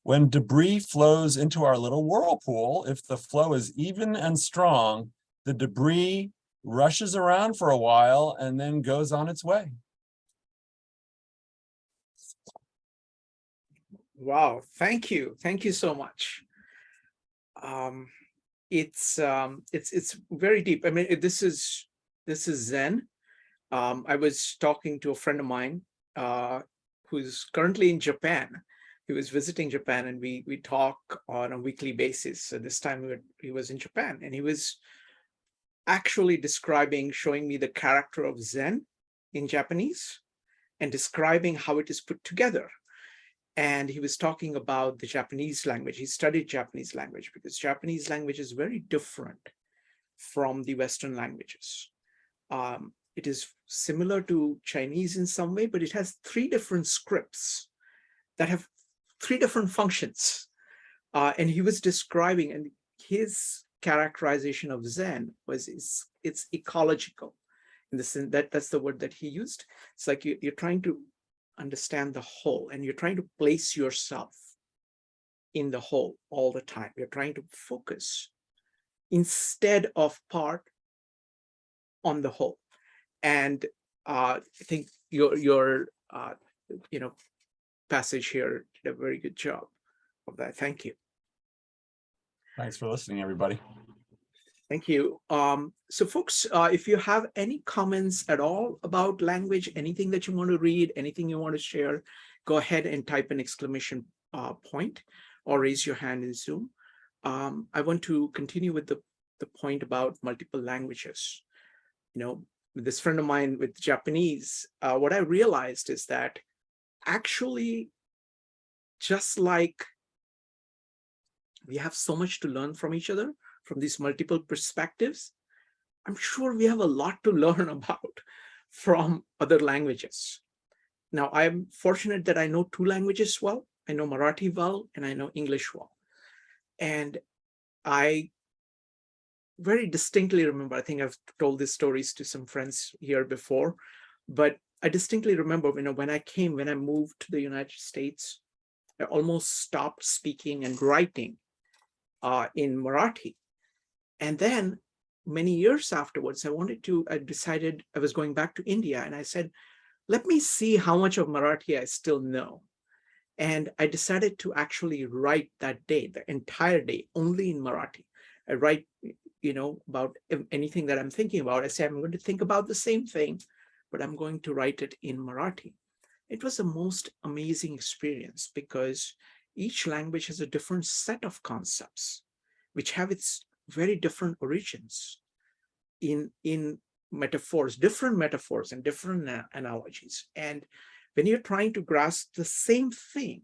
When debris flows into our little whirlpool, if the flow is even and strong, the debris rushes around for a while and then goes on its way. Wow, thank you so much. It's very deep. I mean, this is Zen. I was talking to a friend of mine who's currently in Japan. He was visiting Japan, and we talk on a weekly basis. So this time he was in Japan, and he was actually showing me the character of Zen in Japanese and describing how it is put together. And he was talking about the Japanese language. He studied Japanese language because Japanese language is very different from the Western languages. It is similar to Chinese in some way, but it has 3 different scripts that have 3 different functions. And he was describing, and his characterization of Zen was it's ecological. In the sense that's the word that he used. It's like you're trying to understand the whole, and you're trying to place yourself in the whole all the time. You're trying to focus instead of part on the whole. And I think your passage here did a very good job of that. Thank you. Thanks for listening, everybody. Thank you. So folks, if you have any comments at all about language, anything that you want to read, anything you want to share, go ahead and type an exclamation point or raise your hand in Zoom. I want to continue with the point about multiple languages. This friend of mine with Japanese, what I realized is that actually, just like we have so much to learn from each other, from these multiple perspectives, I'm sure we have a lot to learn about from other languages. Now, I'm fortunate that I know 2 languages well. I know Marathi well, and I know English well. And I very distinctly remember, I think I've told these stories to some friends here before, but I distinctly remember, when I moved to the United States, I almost stopped speaking and writing in Marathi. And then many years afterwards, I decided I was going back to India, and I said, let me see how much of Marathi I still know. And I decided to actually write that day, the entire day, only in Marathi. I write, about anything that I'm thinking about. I say, I'm going to think about the same thing, but I'm going to write it in Marathi. It was the most amazing experience because each language has a different set of concepts, which have its very different origins in metaphors, different metaphors and different analogies. And when you're trying to grasp the same thing,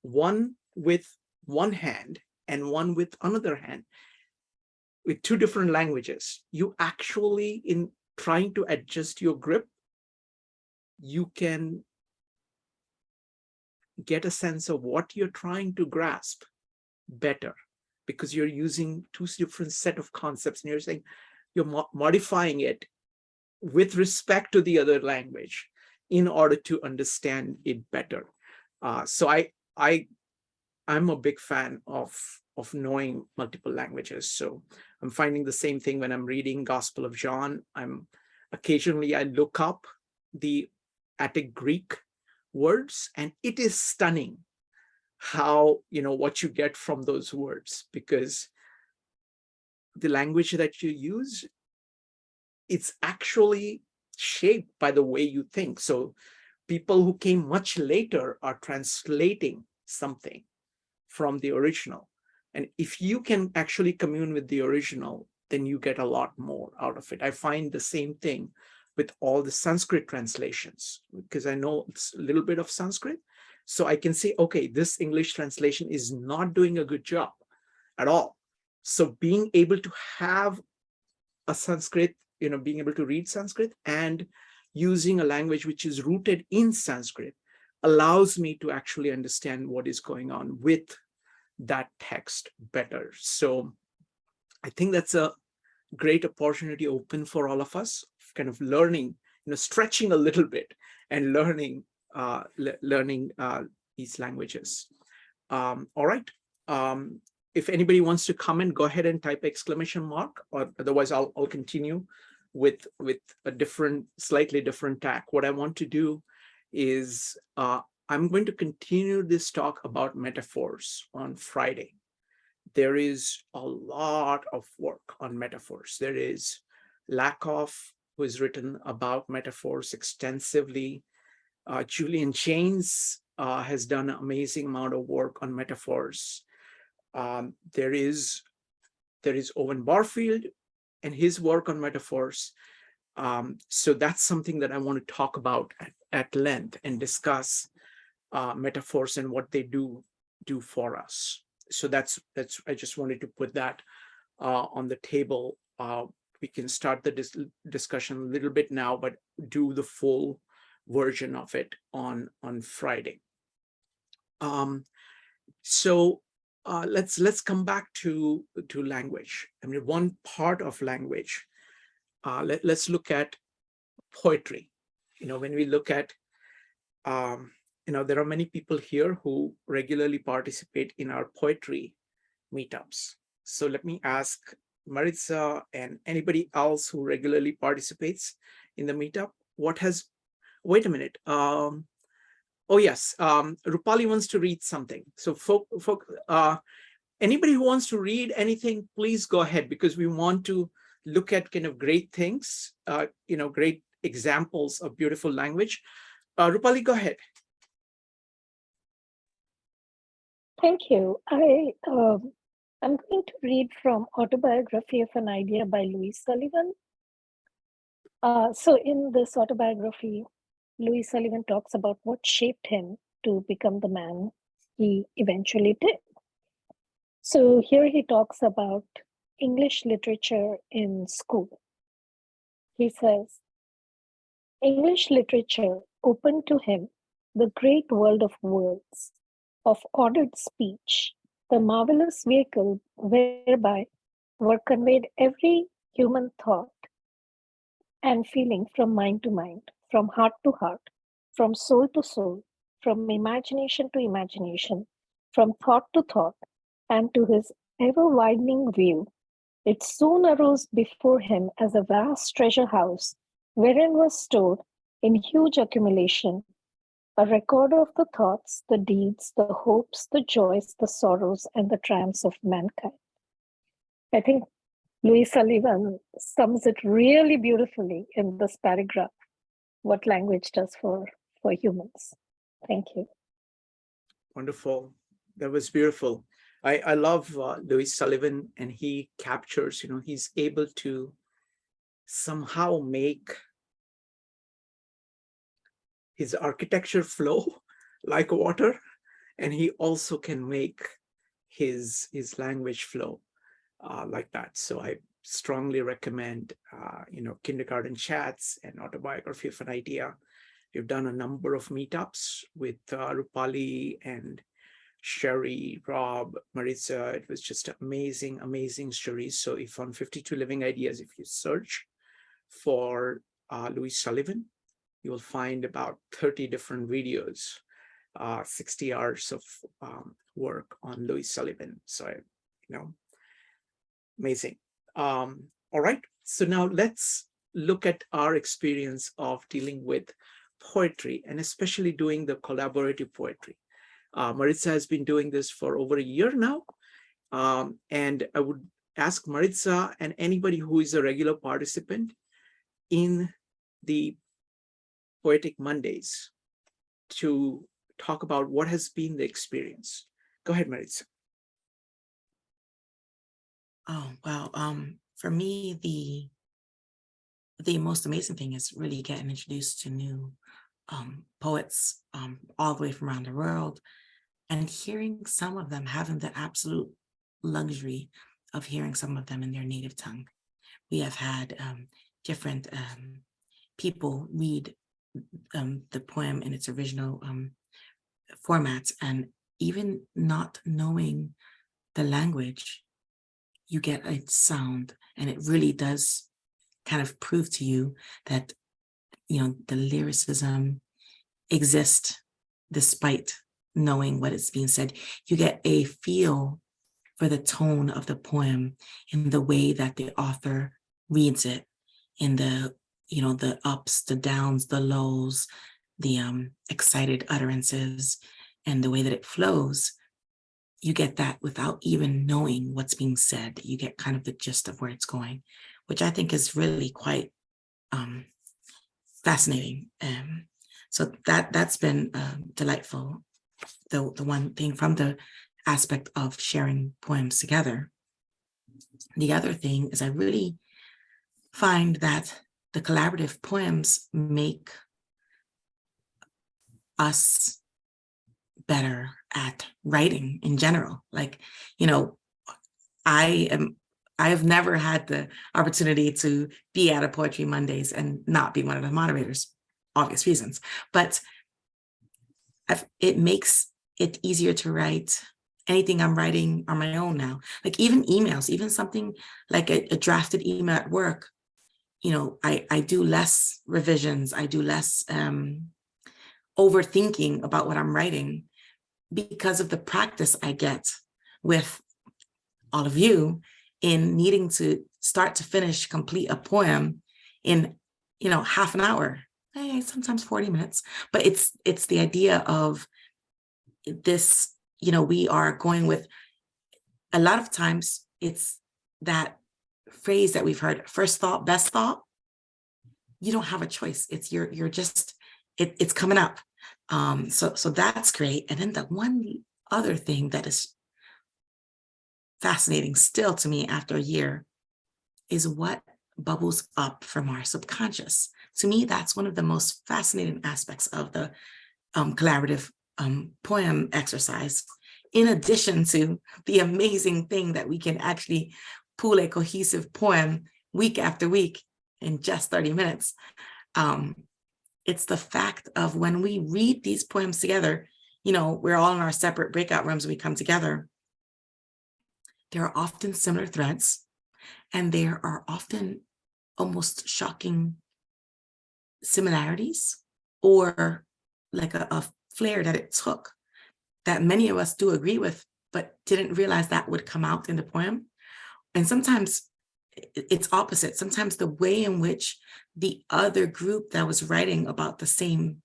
one with one hand and one with another hand, with two different languages, you actually, in trying to adjust your grip, you can get a sense of what you're trying to grasp better, because you're using two different set of concepts and you're saying you're modifying it with respect to the other language in order to understand it better. So I'm a big fan of knowing multiple languages. So I'm finding the same thing when I'm reading Gospel of John. Occasionally I look up the Attic Greek words, and it is stunning how, what you get from those words, because the language that you use, it's actually shaped by the way you think. So people who came much later are translating something from the original. And if you can actually commune with the original, then you get a lot more out of it. I find the same thing with all the Sanskrit translations, because I know it's a little bit of Sanskrit. So I can say, okay, this English translation is not doing a good job at all. So being able to have a Sanskrit, being able to read Sanskrit and using a language which is rooted in Sanskrit allows me to actually understand what is going on with that text better. So I think that's a great opportunity open for all of us, kind of learning, stretching a little bit and learning these languages. All right. If anybody wants to comment, go ahead and type exclamation mark, or otherwise I'll continue with a slightly different tack. What I want to do is I'm going to continue this talk about metaphors on Friday. There is a lot of work on metaphors. There is Lakoff, who has written about metaphors extensively. Julian Jaynes has done an amazing amount of work on metaphors. There is Owen Barfield and his work on metaphors. So that's something that I want to talk about at length and discuss metaphors and what they do for us. So that's I just wanted to put that on the table. We can start the discussion a little bit now, but do the full version of it on Friday. So let's come back to language. I mean, one part of language. Let's look at poetry. When we look at, there are many people here who regularly participate in our poetry meetups. So let me ask Maritza and anybody else who regularly participates in the meetup, wait a minute. Oh yes, Rupali wants to read something. So anybody who wants to read anything, please go ahead, because we want to look at kind of great things, great examples of beautiful language. Rupali, go ahead. Thank you. I'm going to read from Autobiography of an Idea by Louis Sullivan. So in this autobiography, Louis Sullivan talks about what shaped him to become the man he eventually did. So here he talks about English literature in school. He says, English literature opened to him the great world of words, of ordered speech, the marvelous vehicle whereby were conveyed every human thought and feeling from mind to mind, from heart to heart, from soul to soul, from imagination to imagination, from thought to thought, and to his ever-widening view. It soon arose before him as a vast treasure house, wherein was stored in huge accumulation a record of the thoughts, the deeds, the hopes, the joys, the sorrows, and the triumphs of mankind. I think Louis Sullivan sums it really beautifully in this paragraph, what language does for humans. Thank you. Wonderful. That was beautiful. I love Louis Sullivan, and he captures, he's able to somehow make his architecture flow like water, and he also can make his language flow like that. So I strongly recommend, Kindergarten Chats and Autobiography of an Idea. We've done a number of meetups with Rupali and Sherry, Rob, Maritza. It was just amazing, amazing stories. So if on 52 Living Ideas, if you search for Louis Sullivan, you will find about 30 different videos, 60 hours of work on Louis Sullivan. So, amazing. All right. So now let's look at our experience of dealing with poetry, and especially doing the collaborative poetry. Maritza has been doing this for over a year now. And I would ask Maritza and anybody who is a regular participant in the Poetic Mondays to talk about what has been the experience. Go ahead, Maritza. Oh, well, for me, the most amazing thing is really getting introduced to new poets all the way from around the world, and hearing some of them, having the absolute luxury of hearing some of them in their native tongue. We have had different people read the poem in its original formats, and even not knowing the language, you get a sound, and it really does kind of prove to you that the lyricism exists despite knowing what is being said. You get a feel for the tone of the poem in the way that the author reads it, in the the ups, the downs, the lows, the excited utterances, and the way that it flows. You get that without even knowing what's being said. You get kind of the gist of where it's going, which I think is really quite fascinating. So that's been delightful. The one thing from the aspect of sharing poems together. The other thing is I really find that the collaborative poems make us better at writing in general. Like, I have never had the opportunity to be at a Poetry Mondays and not be one of the moderators, obvious reasons, but it makes it easier to write anything I'm writing on my own now. Like even emails, even something like a drafted email at work, I do less revisions, I do less overthinking about what I'm writing because of the practice I get with all of you in needing to start to finish, complete a poem in, half an hour, sometimes 40 minutes. But it's the idea of this, we are going with, a lot of times it's that phrase that we've heard, first thought, best thought. You don't have a choice. It's you're just, it's coming up. So that's great. And then the one other thing that is fascinating still to me after a year is what bubbles up from our subconscious. To me, that's one of the most fascinating aspects of the collaborative poem exercise, in addition to the amazing thing that we can actually pull a cohesive poem week after week in just 30 minutes. It's the fact of when we read these poems together, we're all in our separate breakout rooms, we come together. There are often similar threads, and there are often almost shocking similarities, or like a flair that it took that many of us do agree with, but didn't realize that would come out in the poem. And sometimes it's opposite. Sometimes the way in which the other group that was writing about the same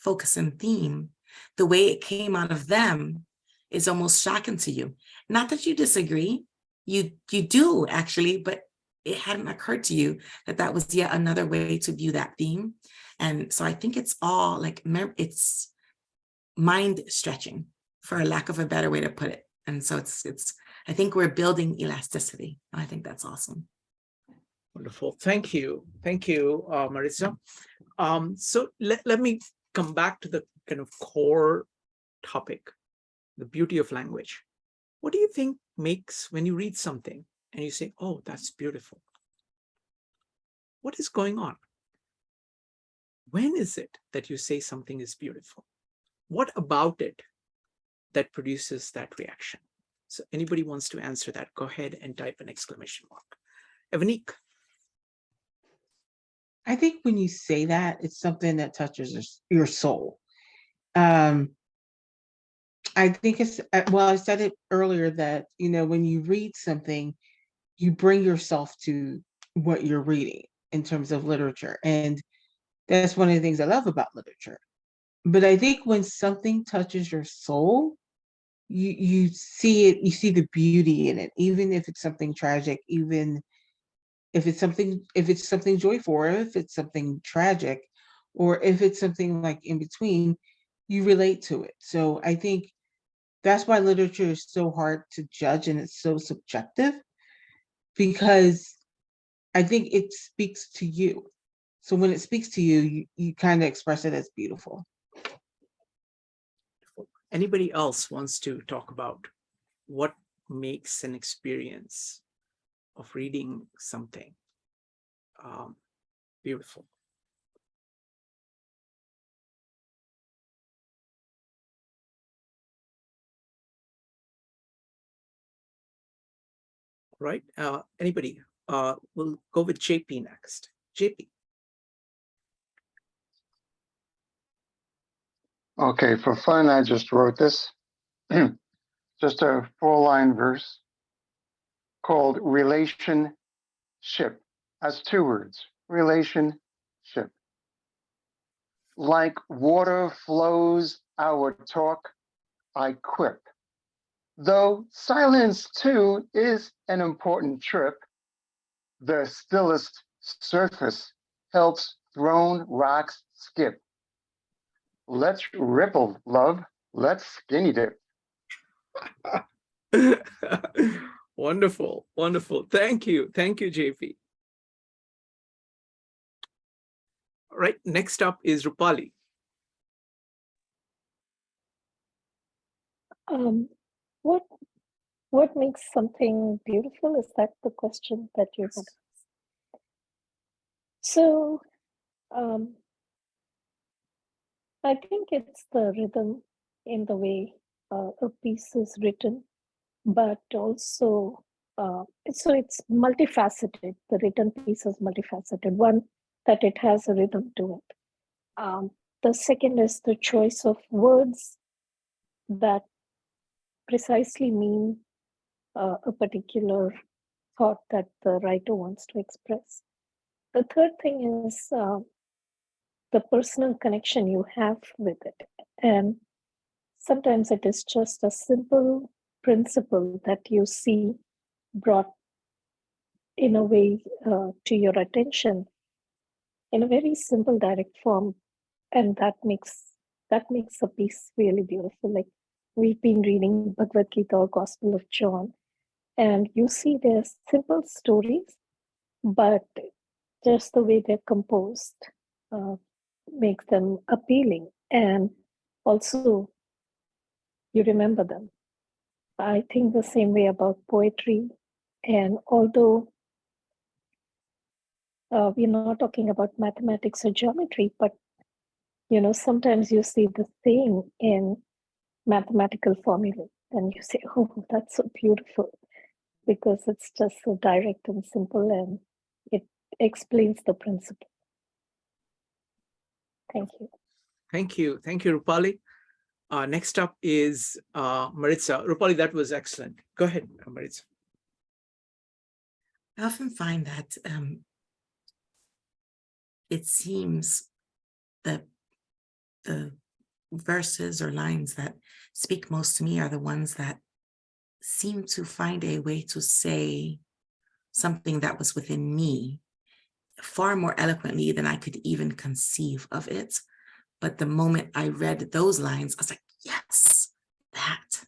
focus and theme, the way it came out of them is almost shocking to you. Not that you disagree, you do actually, but it hadn't occurred to you that that was yet another way to view that theme. And so I think it's all like, it's mind stretching, for a lack of a better way to put it. And so it's I think we're building elasticity. And I think that's awesome. Wonderful. Thank you. Thank you, Maritza. So let me come back to the kind of core topic, the beauty of language. What do you think makes, when you read something and you say, oh, that's beautiful? What is going on? When is it that you say something is beautiful? What about it that produces that reaction? So anybody wants to answer that, go ahead and type an exclamation mark. Evanique. I think when you say that, it's something that touches your soul. I think it's, well, I said it earlier that, you know, when you read something, you bring yourself to what you're reading in terms of literature. And that's one of the things I love about literature. But I think when something touches your soul, you see it, you see the beauty in it, even if it's something tragic, even if it's something joyful, or if it's something tragic, or if it's something like in between, you relate to it. So I think that's why literature is so hard to judge and it's so subjective, because I think it speaks to you. So when it speaks to you, you kind of express it as beautiful. Anybody else wants to talk about what makes an experience of reading something beautiful? Right? Anybody? We'll go with JP next. JP. Okay, for fun, I just wrote this. Just a 4-line verse called relationship. As 2 words, relationship. Like water flows our talk, I quip. Though silence too is an important trip, the stillest surface helps thrown rocks skip. Let's ripple, love. Let's skinny dip. Wonderful, wonderful. Thank you, JP. All right, next up is Rupali. What makes something beautiful? Is that the question that you had? So, I think it's the rhythm in the way a piece is written, but also so it's multifaceted. The written piece is multifaceted. One, that it has a rhythm to it. The second is the choice of words that precisely mean a particular thought that the writer wants to express. The third thing is the personal connection you have with it. And sometimes it is just a simple principle that you see brought in a way to your attention in a very simple, direct form. And that makes a piece really beautiful. Like, we've been reading Bhagavad Gita or Gospel of John, and you see they're simple stories, but just the way they're composed makes them appealing, and also you remember them. I think the same way about poetry. And although we're not talking about mathematics or geometry, but sometimes you see the same in mathematical formula, and you say, oh, that's so beautiful, because it's just so direct and simple, and it explains the principle. Thank you. Thank you, Rupali. Next up is Maritza. Rupali, that was excellent. Go ahead, Maritza. I often find that it seems that the verses or lines that speak most to me are the ones that seem to find a way to say something that was within me far more eloquently than I could even conceive of it. But the moment I read those lines, I was like, yes, that.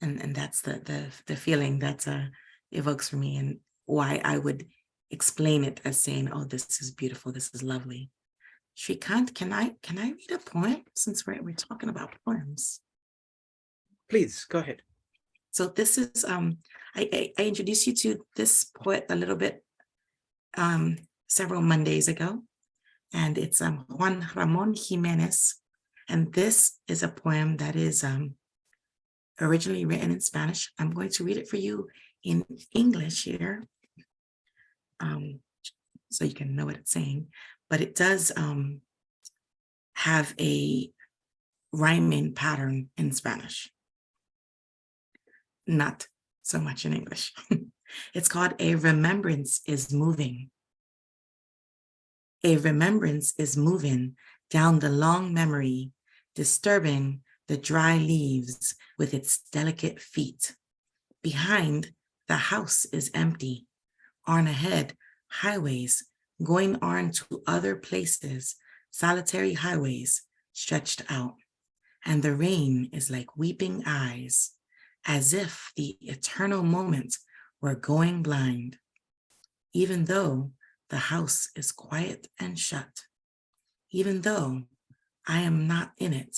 And that's the feeling that evokes for me, and why I would explain it as saying, oh, this is beautiful, this is lovely. Shrikant, can I read a poem since we're talking about poems? Please go ahead. So this is I introduced you to this poet a little bit several Mondays ago, and it's Juan Ramon Jimenez, and this is a poem that is originally written in Spanish. I'm going to read it for you in English here, so you can know what it's saying, but it does have a rhyming pattern in Spanish, not so much in English. It's called A Remembrance is Moving. A remembrance is moving down the long memory, disturbing the dry leaves with its delicate feet. Behind, the house is empty. On ahead, highways going on to other places, solitary highways stretched out. And the rain is like weeping eyes, as if the eternal moment were going blind. Even though the house is quiet and shut, even though I am not in it,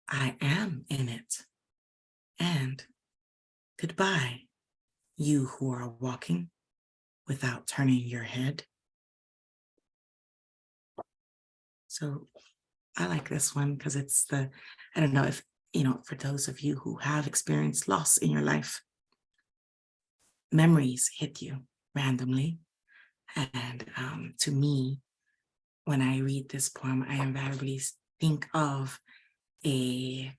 I am in it. And goodbye, you who are walking without turning your head. So I like this one because it's I don't know if, for those of you who have experienced loss in your life, memories hit you randomly. And to me, when I read this poem, I invariably think of a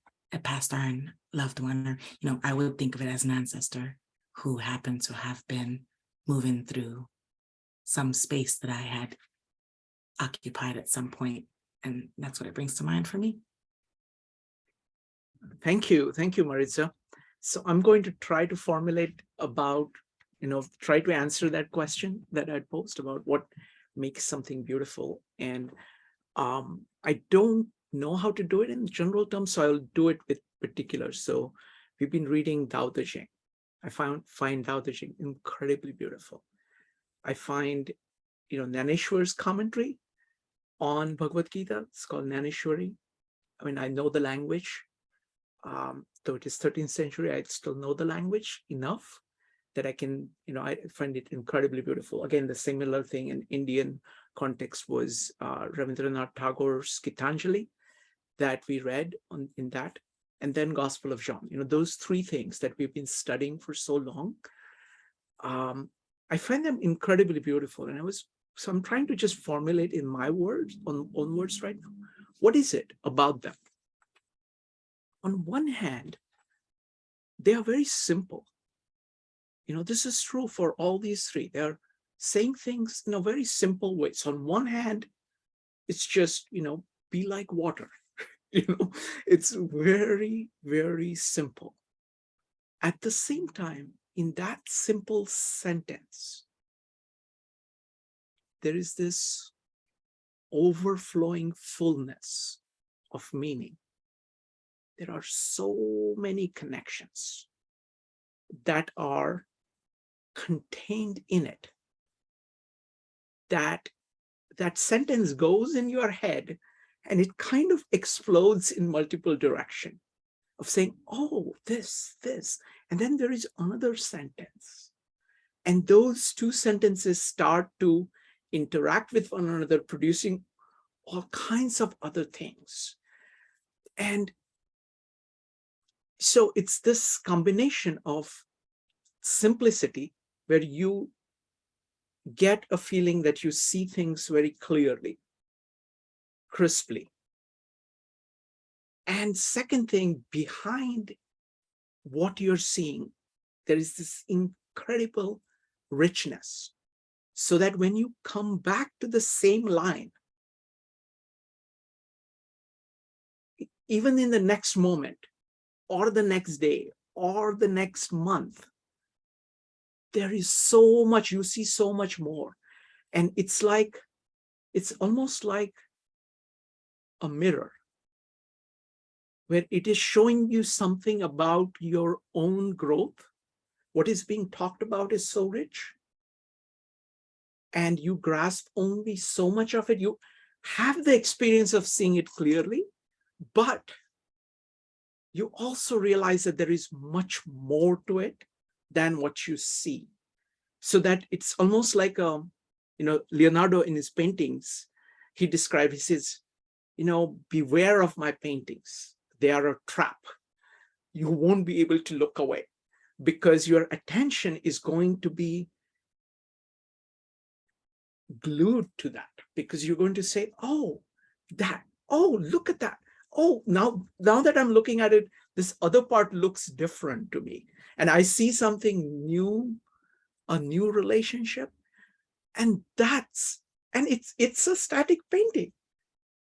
passed on loved one, or, I would think of it as an ancestor who happened to have been moving through some space that I had occupied at some point. And that's what it brings to mind for me. Thank you, Maritza. So I'm going to try to formulate about, try to answer that question that I posed about what makes something beautiful. And I don't know how to do it in general terms, so I'll do it with particulars. So we've been reading Tao Te Ching. I find Tao Te Ching incredibly beautiful. I find, Naneshwar's commentary on Bhagavad Gita, it's called Naneshwari. I mean, I know the language, though it is 13th century, I still know the language enough that I can, I find it incredibly beautiful. Again, the similar thing in Indian context was Rabindranath Tagore's Gitanjali that we read in that, and then Gospel of John. Those three things that we've been studying for so long, I find them incredibly beautiful. And so I'm trying to just formulate in my words, own words right now, what is it about them? On one hand, they are very simple. This is true for all these three. They're saying things in a very simple way. So on one hand, it's just, be like water. It's very, very simple. At the same time, in that simple sentence, there is this overflowing fullness of meaning. There are so many connections that are contained in it, that sentence goes in your head and it kind of explodes in multiple directions of saying, oh, this, and then there is another sentence. And those two sentences start to interact with one another, producing all kinds of other things. And so it's this combination of simplicity where you get a feeling that you see things very clearly, crisply. And second thing, behind what you're seeing, there is this incredible richness, so that when you come back to the same line, even in the next moment, or the next day, or the next month, there is so much, you see so much more. And it's almost like a mirror, where it is showing you something about your own growth. What is being talked about is so rich, and you grasp only so much of it. You have the experience of seeing it clearly, but you also realize that there is much more to it than what you see. So that it's almost like, Leonardo in his paintings, he described, he says, beware of my paintings. They are a trap. You won't be able to look away, because your attention is going to be glued to that, because you're going to say, oh, look at that. Oh, now that I'm looking at it, this other part looks different to me. And I see something new, a new relationship. And it's a static painting,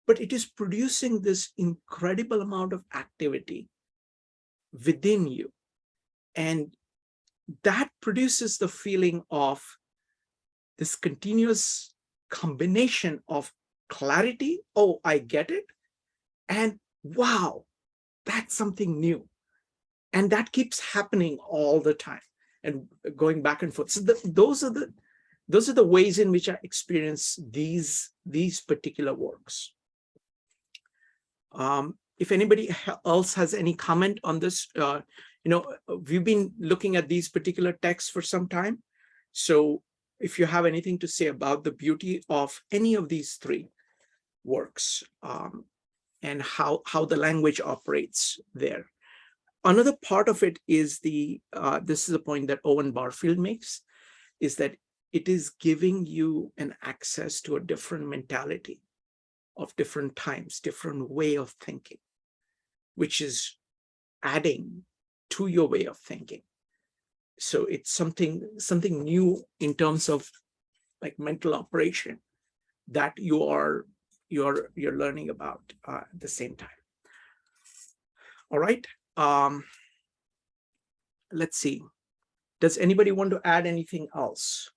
but it is producing this incredible amount of activity within you. And that produces the feeling of this continuous combination of clarity, oh, I get it, and wow, that's something new. And that keeps happening all the time and going back and forth. So those are the ways in which I experience these particular works. If anybody else has any comment on this, we've been looking at these particular texts for some time. So if you have anything to say about the beauty of any of these three works, and how the language operates there. Another part of it is this is a point that Owen Barfield makes, is that it is giving you an access to a different mentality of different times, different way of thinking, which is adding to your way of thinking. So it's something new in terms of like mental operation that you're learning about at the same time. All right. Let's see. Does anybody want to add anything else?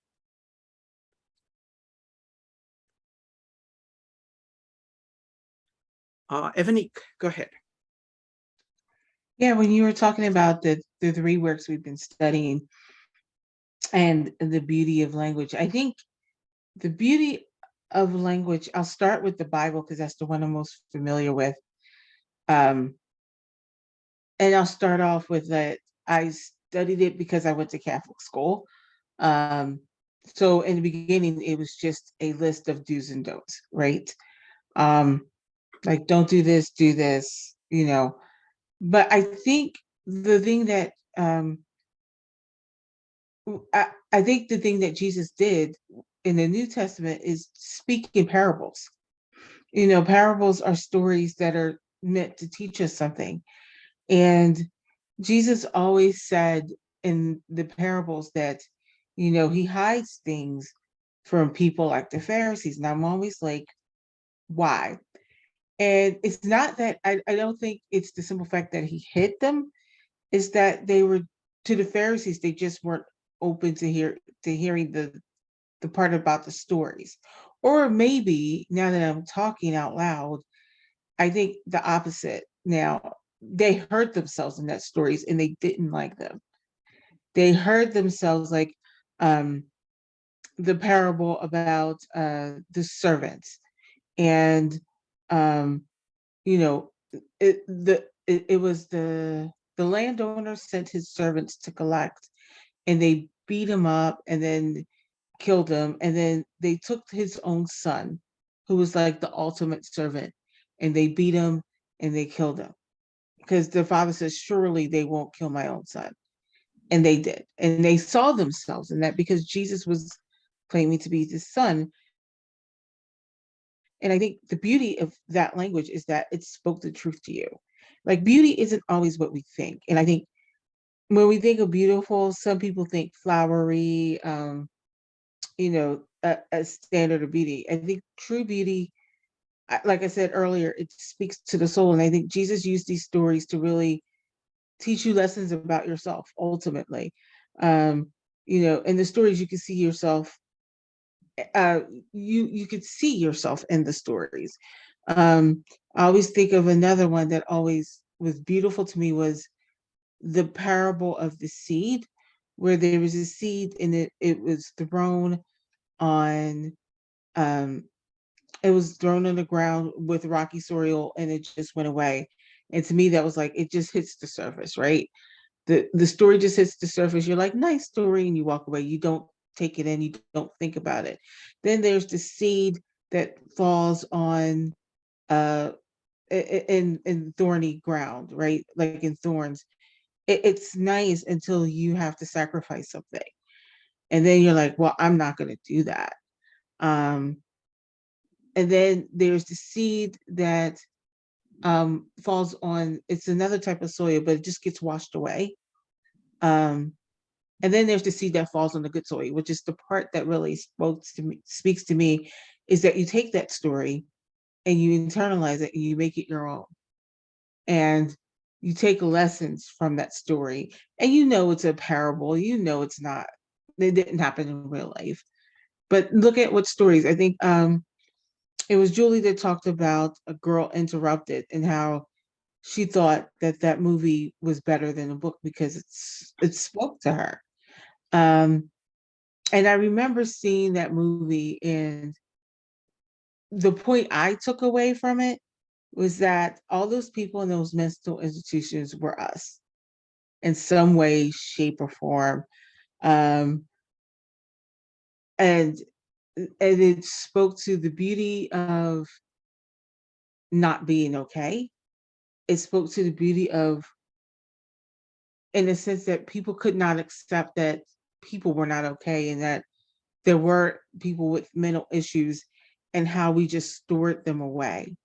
Evanique, go ahead. Yeah, when you were talking about the three works we've been studying and the beauty of language, I think the beauty of language, I'll start with the Bible because that's the one I'm most familiar with. And I'll start off with that I studied it because I went to Catholic school. So in the beginning, it was just a list of do's and don'ts, right? Like don't do this, But I think the thing that I think the thing that Jesus did in the New Testament is speak in parables. Parables are stories that are meant to teach us something. And Jesus always said in the parables that, he hides things from people like the Pharisees. And I'm always like, why? And it's not that I don't think it's the simple fact that he hid them, is that they were, to the Pharisees, they just weren't open to hearing the part about the stories. Or maybe now that I'm talking out loud, I think the opposite. Now, they heard themselves in that stories and they didn't like them. They heard themselves like the parable about the servants. And it was the landowner sent his servants to collect, and they beat him up and then killed him. And then they took his own son, who was like the ultimate servant, and they beat him and they killed him. Because the father says, surely they won't kill my own son. And they did. And they saw themselves in that because Jesus was claiming to be his son. And I think the beauty of that language is that it spoke the truth to you. Like beauty isn't always what we think. And I think when we think of beautiful, some people think flowery, a standard of beauty. I think true beauty like I said earlier, it speaks to the soul. And I think Jesus used these stories to really teach you lessons about yourself ultimately. In the stories you can see yourself, you could see yourself in the stories. I always think of another one that always was beautiful to me was the parable of the seed, where there was a seed and it was thrown on it was thrown on the ground with rocky soil and it just went away. And to me, that was like, it just hits the surface, right? The story just hits the surface. You're like, nice story, and you walk away. You don't take it in, you don't think about it. Then there's the seed that falls on in thorny ground, right? Like in thorns. It's nice until you have to sacrifice something. And then you're like, well, I'm not gonna do that. And then there's the seed that falls on, it's another type of soil, but it just gets washed away. And then there's the seed that falls on the good soil, which is the part that really speaks to me, is that you take that story and you internalize it and you make it your own. And you take lessons from that story. And it's a parable, it's not, it didn't happen in real life. But look at what stories, I think it was Julie that talked about A Girl Interrupted and how she thought that movie was better than the book because it spoke to her. And I remember seeing that movie, and the point I took away from it was that all those people in those mental institutions were us in some way, shape, or form. And it spoke to the beauty of not being okay. It spoke to the beauty of, in the sense that people could not accept that people were not okay and that there were people with mental issues, and how we just stored them away.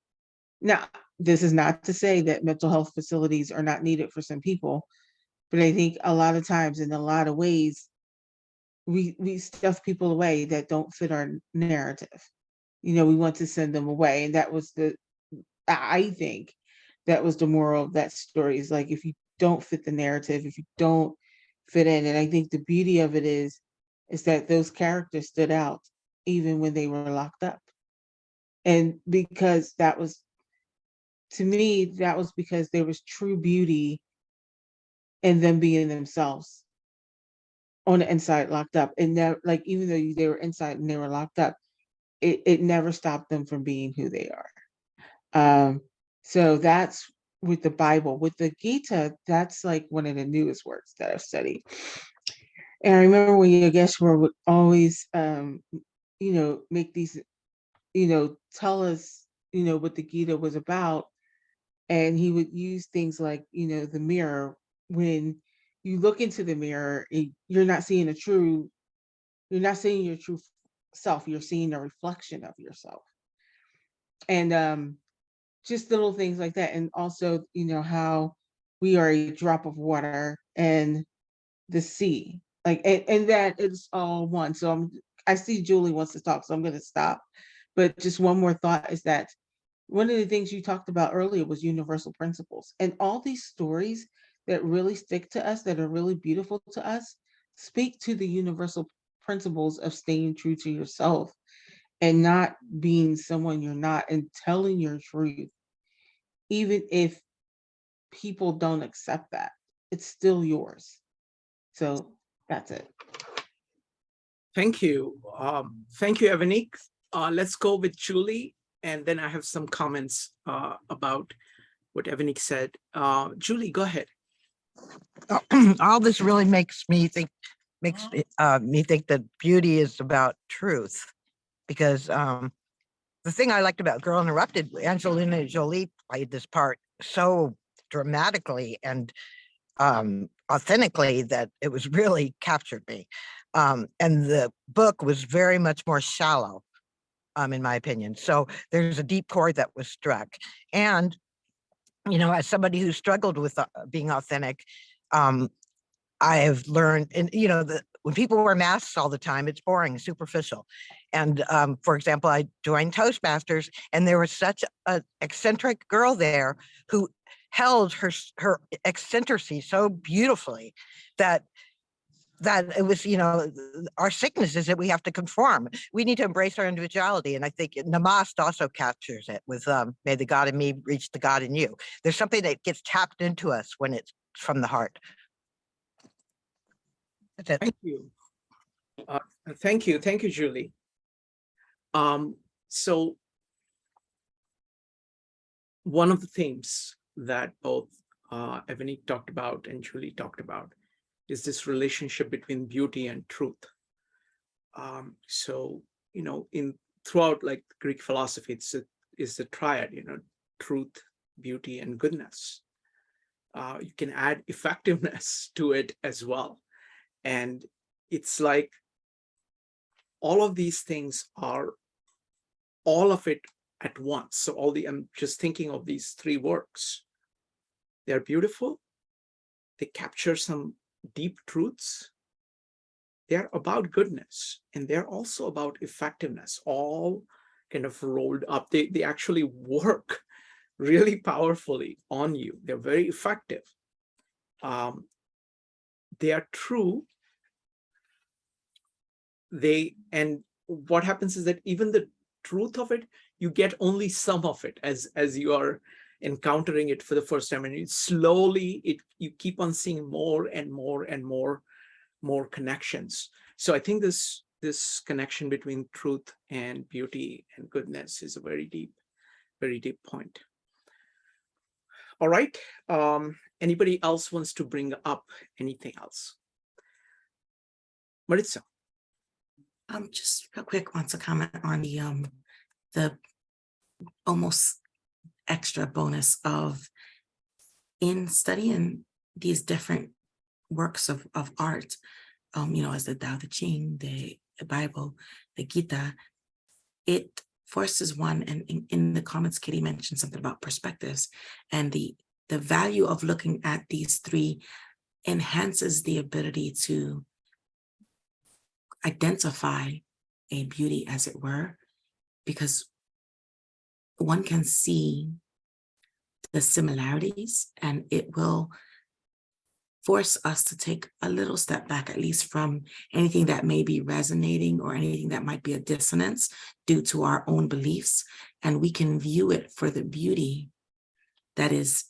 Now, this is not to say that mental health facilities are not needed for some people, but I think a lot of times, in a lot of ways, we stuff people away that don't fit our narrative. We want to send them away. And that was I think that was the moral of that story, is like, if you don't fit the narrative, if you don't fit in. And I think the beauty of it is that those characters stood out even when they were locked up. And because that was, to me, that was because there was true beauty in them being themselves on the inside, locked up. And that, like, even though they were inside and they were locked up, it never stopped them from being who they are. So that's with the Bible. With the Gita, that's like one of the newest works that I've studied. And I remember when Yogeshwar would always, make these, tell us, what the Gita was about. And he would use things like, the mirror. When you look into the mirror, you're not seeing your true self. You're seeing a reflection of yourself. And just little things like that. And also, how we are a drop of water in the sea. Like, and that it's all one. So I see Julie wants to talk, so I'm going to stop. But just one more thought is that one of the things you talked about earlier was universal principles. And all these stories that really stick to us, that are really beautiful to us, speak to the universal principles of staying true to yourself and not being someone you're not, and telling your truth. Even if people don't accept that, it's still yours. So that's it. Thank you. Thank you, Evanique. Let's go with Julie, and then I have some comments about what Evanique said. Julie, go ahead. All this really makes me think that beauty is about truth, because the thing I liked about Girl Interrupted, Angelina Jolie played this part so dramatically and authentically that it was really captured me. And the book was very much more shallow, in my opinion. So there's a deep chord that was struck. And, as somebody who struggled with being authentic, I have learned, and when people wear masks all the time, it's boring, superficial. And for example, I joined Toastmasters, and there was such an eccentric girl there who held her eccentricity so beautifully that it was, our sickness is that we have to conform. We need to embrace our individuality. And I think Namaste also captures it with may the God in me reach the God in you. There's something that gets tapped into us when it's from the heart. That's it. Thank you. Thank you, Julie. So one of the themes that both Ebony talked about and Julie talked about is this relationship between beauty and truth. So, throughout like Greek philosophy, it's the triad, truth, beauty, and goodness. You can add effectiveness to it as well. And it's like all of these things are all of it at once. So I'm just thinking of these three works. They're beautiful. They capture some deep truths. They're about goodness, and they're also about effectiveness, all kind of rolled up. They actually work really powerfully on you. They're very effective. They are true. And what happens is that even the truth of it, you get only some of it as you are encountering it for the first time, and you keep on seeing more and more and more connections. So I think this connection between truth and beauty and goodness is a very deep point. All right. Anybody else wants to bring up anything else? Maritza. Just real quick, want to comment on the almost extra bonus of in studying these different works of art, as the Tao Te Ching, the Bible, the Gita, it forces one, and in the comments, Kitty mentioned something about perspectives, and the value of looking at these three enhances the ability to identify a beauty, as it were, because one can see the similarities, and it will force us to take a little step back, at least from anything that may be resonating or anything that might be a dissonance due to our own beliefs. And we can view it for the beauty that is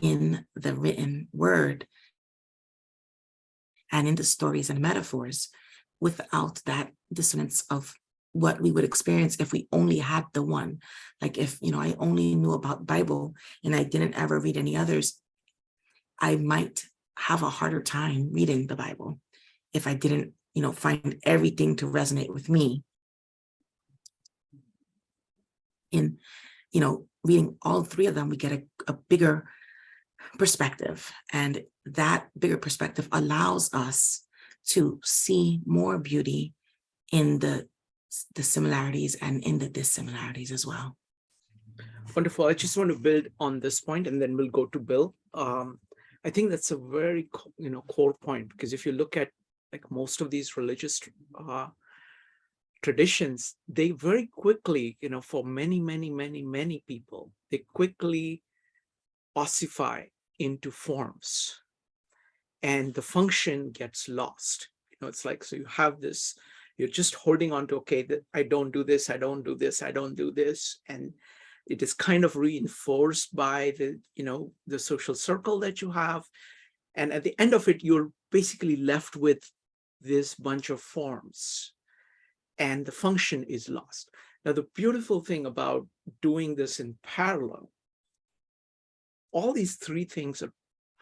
in the written word and in the stories and metaphors, without that dissonance of what we would experience if we only had the one. Like if, I only knew about Bible and I didn't ever read any others, I might have a harder time reading the Bible if I didn't, find everything to resonate with me. In, reading all three of them, we get a bigger perspective, and that bigger perspective allows us to see more beauty in the similarities and in the dissimilarities as well. Wonderful. I just want to build on this point, and then we'll go to Bill. I think that's a very core point, because if you look at like most of these religious traditions, they very quickly, for many people, they quickly ossify into forms, and the function gets lost. It's like, so you have this, you're just holding on to, okay, that I don't do this, I don't do this, I don't do this, and it is kind of reinforced by the social circle that you have. And at the end of it, you're basically left with this bunch of forms, and the function is lost. Now, the beautiful thing about doing this in parallel, all these three things are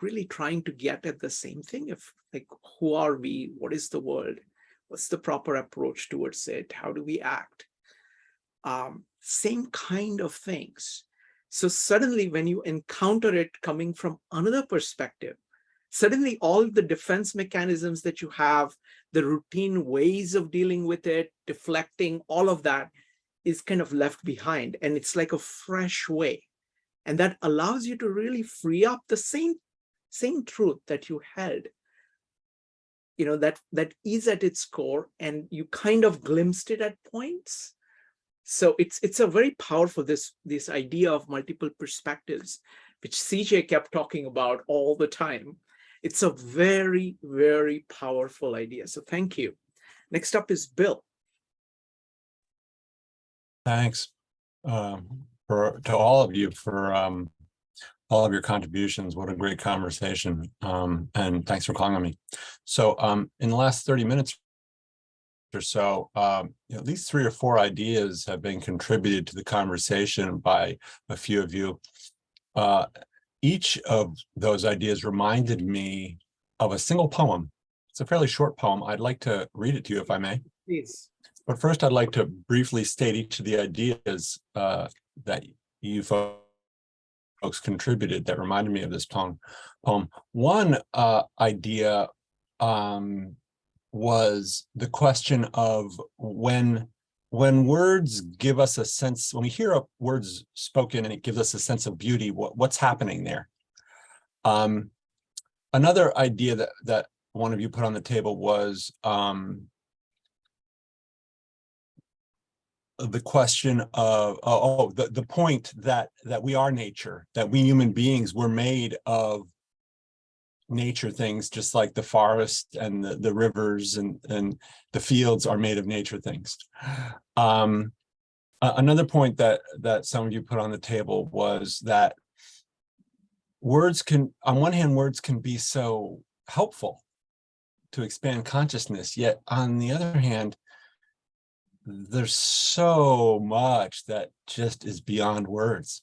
really trying to get at the same thing. If like, who are we? What is the world? What's the proper approach towards it? How do we act? Same kind of things. So suddenly when you encounter it coming from another perspective, suddenly all the defense mechanisms that you have, the routine ways of dealing with it, deflecting, all of that is kind of left behind. And it's like a fresh way. And that allows you to really free up the same truth that you held, that is at its core, and you kind of glimpsed it at points. So it's a very powerful, this idea of multiple perspectives, which CJ kept talking about all the time. It's a very, very powerful idea. So thank you. Next up is Bill. Thanks to all of you for all of your contributions. What a great conversation. And thanks for calling on me. So in the last 30 minutes or so, at least 3 or 4 ideas have been contributed to the conversation by a few of you. Each of those ideas reminded me of a single poem. It's a fairly short poem. I'd like to read it to you if I may. Please. But first, I'd like to briefly state each of the ideas that you folks contributed that reminded me of this poem. One idea was the question of when words give us a sense, when we hear words spoken and it gives us a sense of beauty, what's happening there? Another idea that one of you put on the table was the question of the point that we are nature, that we human beings were made of nature things, just like the forest and the rivers and the fields are made of nature things. Another point that some of you put on the table was that words can, on one hand, words can be so helpful to expand consciousness, yet on the other hand, there's so much that just is beyond words,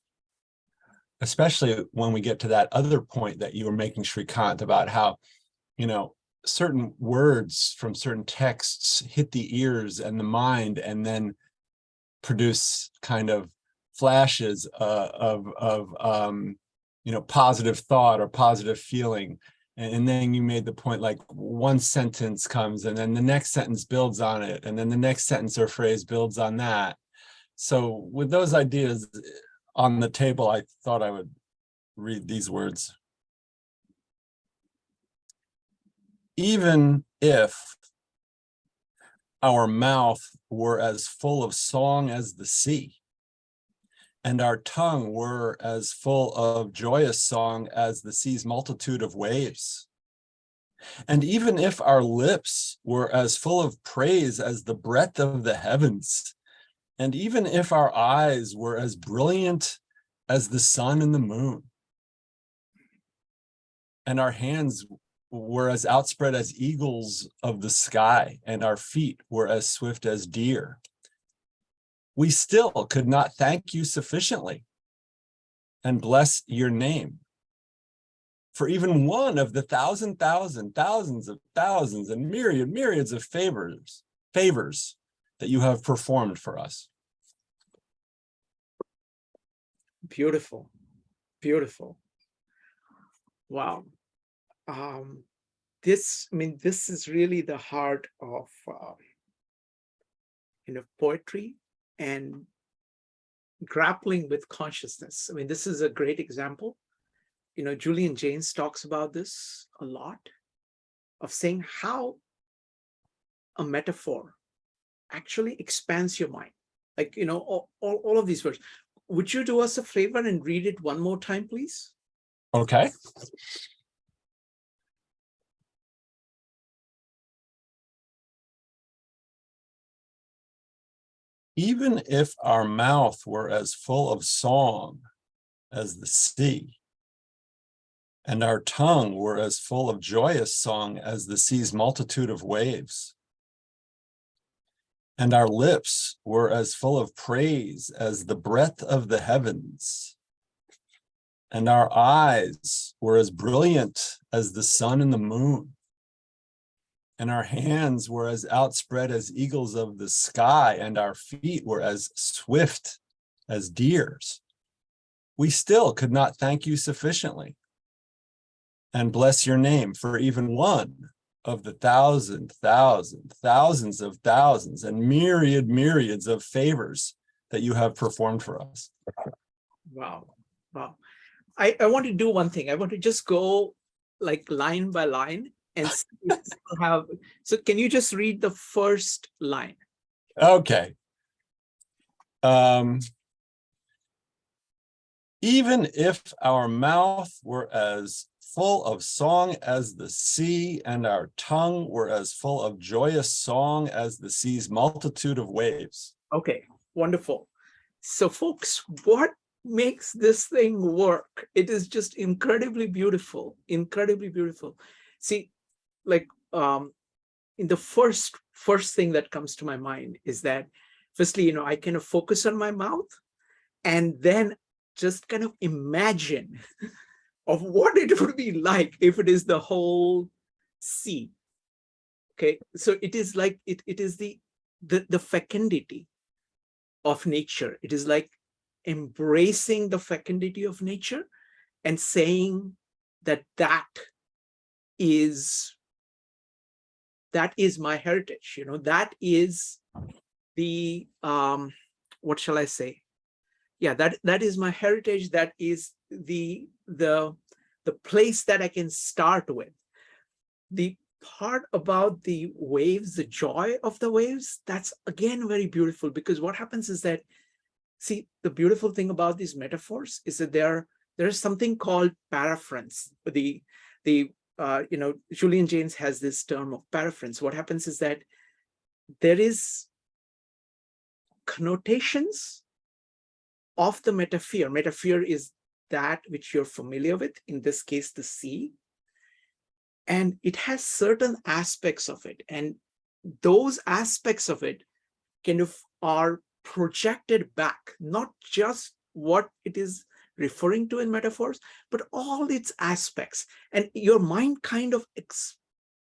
especially when we get to that other point that you were making, Shrikant, about how, certain words from certain texts hit the ears and the mind and then produce kind of flashes of positive thought or positive feeling. And then you made the point, like one sentence comes and then the next sentence builds on it. And then the next sentence or phrase builds on that. So with those ideas on the table, I thought I would read these words. Even if our mouth were as full of song as the sea, and our tongue were as full of joyous song as the sea's multitude of waves. And even if our lips were as full of praise as the breadth of the heavens, and even if our eyes were as brilliant as the sun and the moon, and our hands were as outspread as eagles of the sky, and our feet were as swift as deer, we still could not thank you sufficiently and bless your name for even one of the thousands of thousands and myriads of favors that you have performed for us. Beautiful, beautiful. Wow. This is really the heart of poetry and grappling with consciousness. This is a great example. Julian Jaynes talks about this a lot, of saying how a metaphor actually expands your mind. Like, all of these words. Would you do us a favor and read it one more time, please? Okay. Even if our mouth were as full of song as the sea, and our tongue were as full of joyous song as the sea's multitude of waves, and our lips were as full of praise as the breadth of the heavens, and our eyes were as brilliant as the sun and the moon, and our hands were as outspread as eagles of the sky, and our feet were as swift as deers, we still could not thank you sufficiently and bless your name for even one of the thousands of thousands and myriads of favors that you have performed for us. Wow. I want to do one thing. I want to just go like line by line and see if you have. So can you just read the first line? Okay. Even if our mouth were as full of song as the sea, and our tongue were as full of joyous song as the sea's multitude of waves. Okay, wonderful. So folks, what makes this thing work? It is just incredibly beautiful, incredibly beautiful. See, like in the first thing that comes to my mind is that firstly, I kind of focus on my mouth and then just kind of imagine of what it would be like if it is the whole sea. Okay, so it is like it is the fecundity of nature. It is like embracing the fecundity of nature and saying that is my heritage. That is the what shall I say? Yeah, that is my heritage. That is the place that I can start with. The part about the waves, the joy of the waves, that's again very beautiful, because what happens is that, see, the beautiful thing about these metaphors is that there is something called paraference. Julian Jaynes has this term of paraference. What happens is that there is connotations of the metaphor. Metaphor is that which you're familiar with, in this case, the sea. And it has certain aspects of it. And those aspects of it kind of are projected back, not just what it is referring to in metaphors, but all its aspects. And your mind kind of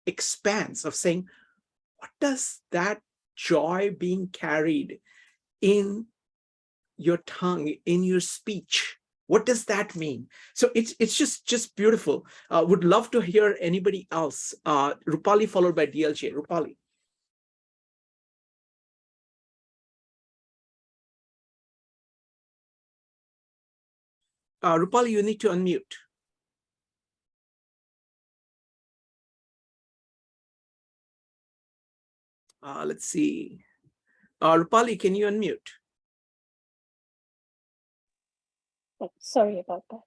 expands of saying, what does that joy being carried in your tongue, in your speech, what does that mean? So it's just beautiful. Would love to hear anybody else. Rupali followed by DLJ. Rupali. Rupali, you need to unmute. Let's see. Rupali, can you unmute? Oh, sorry about that.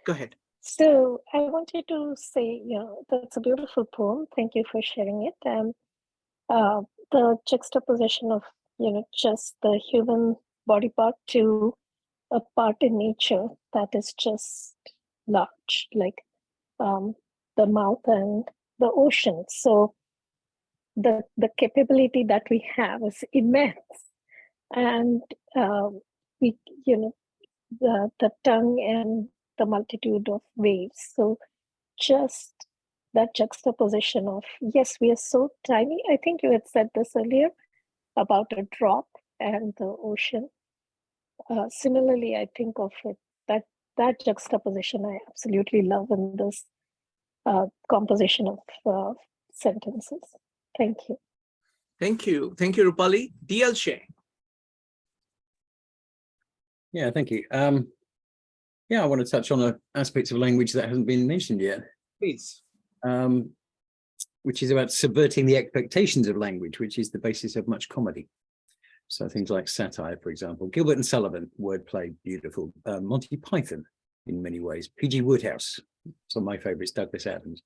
Go ahead. So I wanted to say, that's a beautiful poem. Thank you for sharing it. And the juxtaposition of, just the human body part to a part in nature that is just large, like the mouth and the ocean. So the capability that we have is immense. And we, the tongue and the multitude of waves. So just that juxtaposition of, yes, we are so tiny. I think you had said this earlier about a drop and the ocean. Similarly, I think of it, that juxtaposition I absolutely love in this composition of sentences. Thank you. Thank you. Thank you, Rupali. DLJ. Yeah, thank you. Yeah, I want to touch on an aspect of language that hasn't been mentioned yet. Please. Which is about subverting the expectations of language, which is the basis of much comedy. So things like satire, for example. Gilbert and Sullivan, wordplay, beautiful. Monty Python, in many ways. P.G. Wodehouse, some of my favorites, Douglas Adams.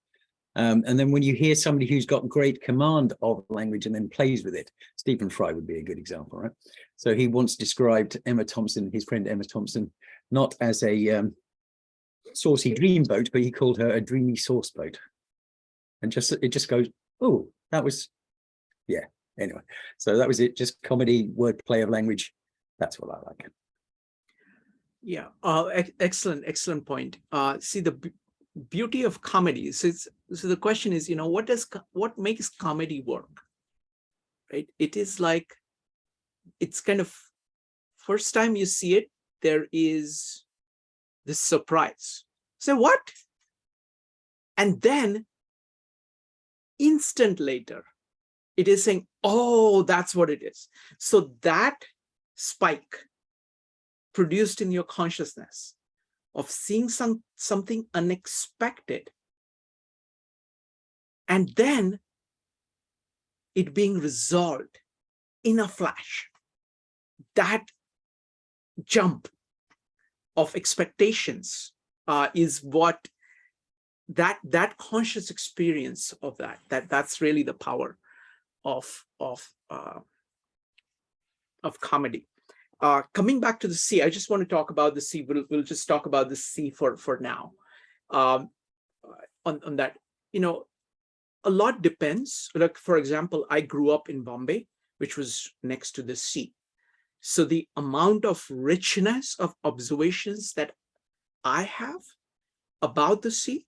And then when you hear somebody who's got great command of language and then plays with it, Stephen Fry would be a good example, right? So he once described Emma Thompson, his friend Emma Thompson, not as a saucy dreamboat, but he called her a dreamy sauce boat. And it just goes, oh, that was, yeah. Anyway, so that was it. Just comedy, wordplay of language. That's what I like. Yeah, excellent point. See, the beauty of comedy. So the question is, what makes comedy work? Right? It is like, it's kind of, first time you see it, there is this surprise. So what? And then instant later, it is saying, oh, that's what it is. So that spike produced in your consciousness of seeing something unexpected and then it being resolved in a flash. That jump of expectations is what that conscious experience of that's really the power of comedy. Coming back to the sea, I just want to talk about the sea. We'll just talk about the sea for now. On that, a lot depends. Like, for example, I grew up in Bombay, which was next to the sea. So the amount of richness of observations that I have about the sea,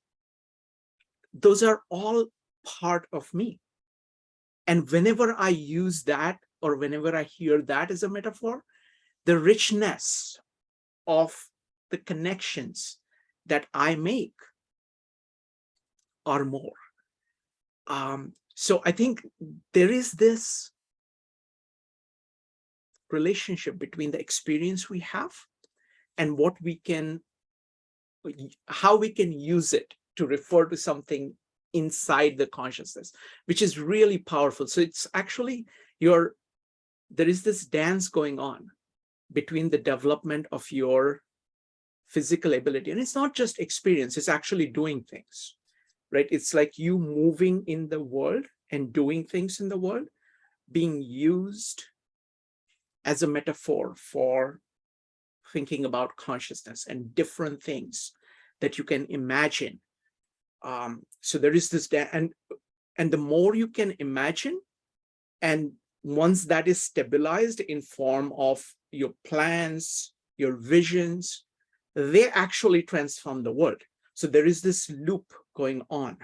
those are all part of me. And whenever I use that, or whenever I hear that as a metaphor, the richness of the connections that I make are more. So I think there is this relationship between the experience we have and how we can use it to refer to something inside the consciousness, which is really powerful. So it's actually there is this dance going on between the development of your physical ability. And it's not just experience, it's actually doing things, right? It's like you moving in the world and doing things in the world, being used as a metaphor for thinking about consciousness and different things that you can imagine. So there is this, and the more you can imagine, and once that is stabilized in form of your plans, your visions, they actually transform the world. So there is this loop going on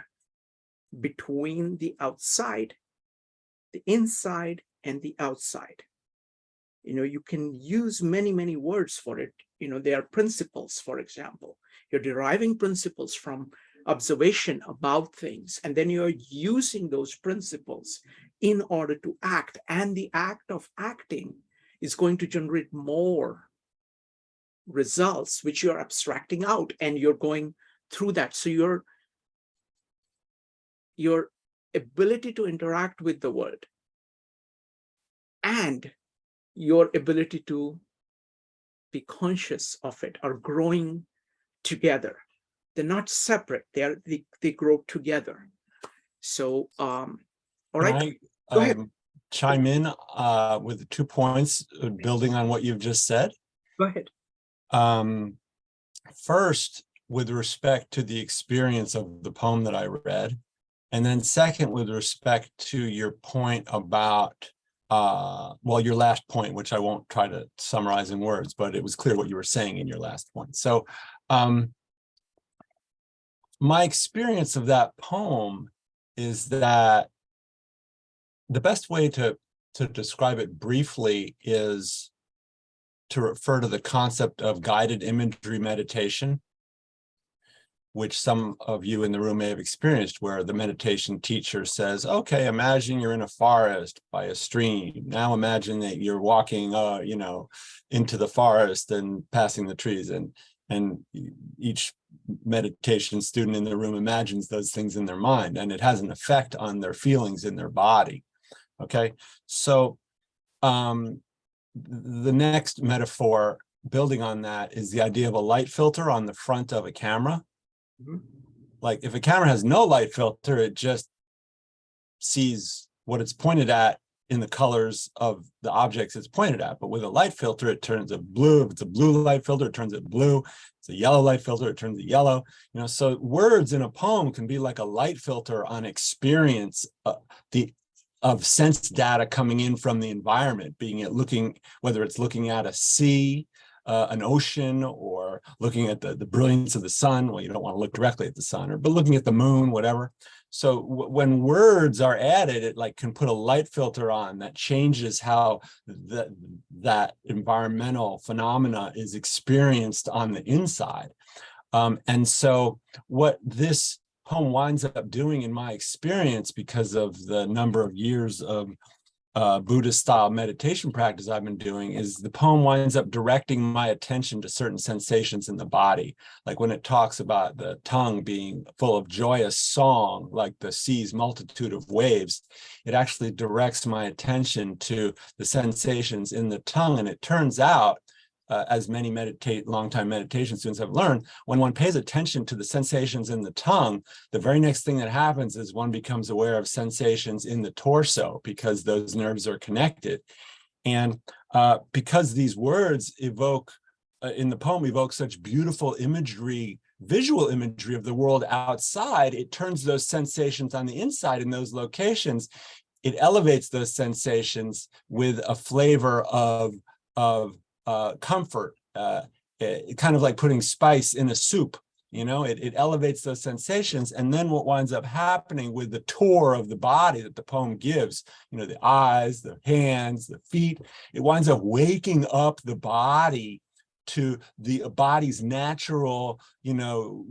between the outside, the inside, and the outside. You can use many, many words for it. There are principles, for example. You're deriving principles from observation about things, and then you're using those principles in order to act. And the act of acting is going to generate more results, which you're abstracting out, and you're going through that. So your ability to interact with the world and your ability to be conscious of it are growing together. They're not separate. They grow together. So, all right. Go ahead. Chime in with 2 points, building on what you've just said. Go ahead. First, with respect to the experience of the poem that I read, and then second, with respect to your point about, your last point, which I won't try to summarize in words, but it was clear what you were saying in your last point. So my experience of that poem is that the best way to describe it briefly is to refer to the concept of guided imagery meditation, which some of you in the room may have experienced, where the meditation teacher says, okay, imagine you're in a forest by a stream. Now imagine that you're walking, into the forest and passing the trees. And each meditation student in the room imagines those things in their mind, and it has an effect on their feelings in their body. Okay, so the next metaphor building on that is the idea of a light filter on the front of a camera. Mm-hmm. Like if a camera has no light filter, it just sees what it's pointed at in the colors of the objects it's pointed at. But with a light filter, it turns it blue. If it's a blue light filter, it turns it blue. It's a yellow light filter, it turns it yellow. So words in a poem can be like a light filter on experience, of sense data coming in from the environment, whether it's looking at a sea, an ocean, or looking at the brilliance of the sun. Well, you don't want to look directly at the sun, but looking at the moon, whatever. So when words are added, it can put a light filter on that changes how that environmental phenomena is experienced on the inside. And so what this poem winds up doing, in my experience, because of the number of years of Buddhist style meditation practice I've been doing is the poem winds up directing my attention to certain sensations in the body. Like when it talks about the tongue being full of joyous song, like the sea's multitude of waves, it actually directs my attention to the sensations in the tongue. And it turns out, as many long-time meditation students have learned, when one pays attention to the sensations in the tongue, the very next thing that happens is one becomes aware of sensations in the torso because those nerves are connected. And because these words evoke, in the poem, evoke such beautiful imagery, visual imagery of the world outside, it turns those sensations on the inside in those locations. It elevates those sensations with a flavor of comfort, kind of like putting spice in a soup. You know, it elevates those sensations. And then what winds up happening with the tour of the body that the poem gives, you know, the eyes, the hands, the feet, it winds up waking up the body to the body's natural, you know,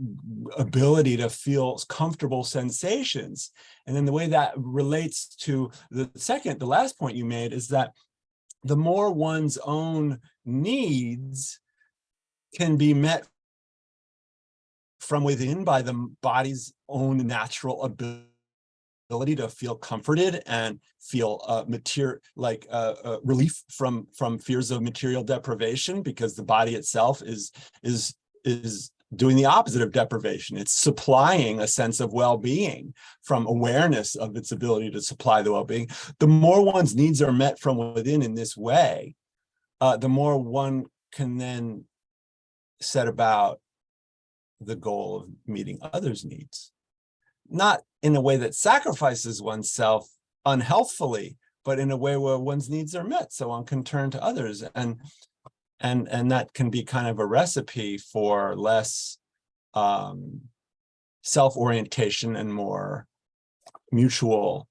ability to feel comfortable sensations. And then the way that relates to the last point you made is that the more one's own needs can be met from within by the body's own natural ability to feel comforted and feel relief from fears of material deprivation, because the body itself is doing the opposite of deprivation. It's supplying a sense of well-being from awareness of its ability to supply the well-being. The more one's needs are met from within in this way, the more one can then set about the goal of meeting others' needs. Not in a way that sacrifices oneself unhealthfully, but in a way where one's needs are met, so one can turn to others. And that can be kind of a recipe for less self-orientation and more mutual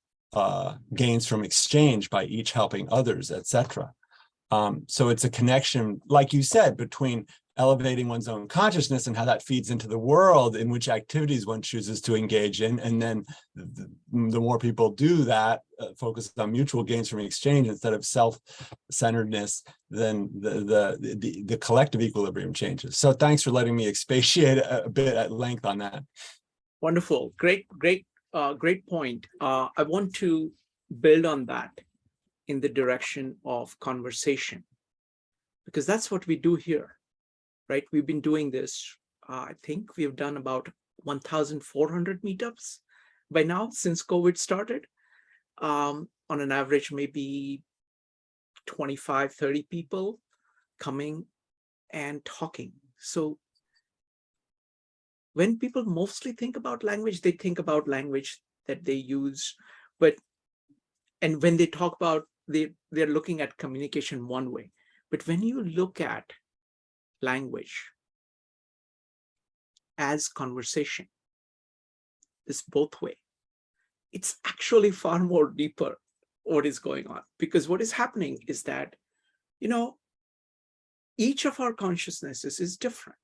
gains from exchange by each helping others, etc. So it's a connection, like you said, between elevating one's own consciousness and how that feeds into the world in which activities one chooses to engage in. And then the more people do that, focus on mutual gains from exchange instead of self-centeredness, then the collective equilibrium changes. So thanks for letting me expatiate a bit at length on that. Wonderful. Great point. I want to build on that in the direction of conversation, because that's what we do here. Right, we've been doing this. I think we've done about 1,400 meetups by now since COVID started. On an average, maybe 25, 30 people coming and talking. So when people mostly think about language, they think about language that they use, and when they talk about, they're looking at communication one way. But when you look at language as conversation, is both way. It's actually far more deeper what is going on, because what is happening is that, you know, each of our consciousnesses is different,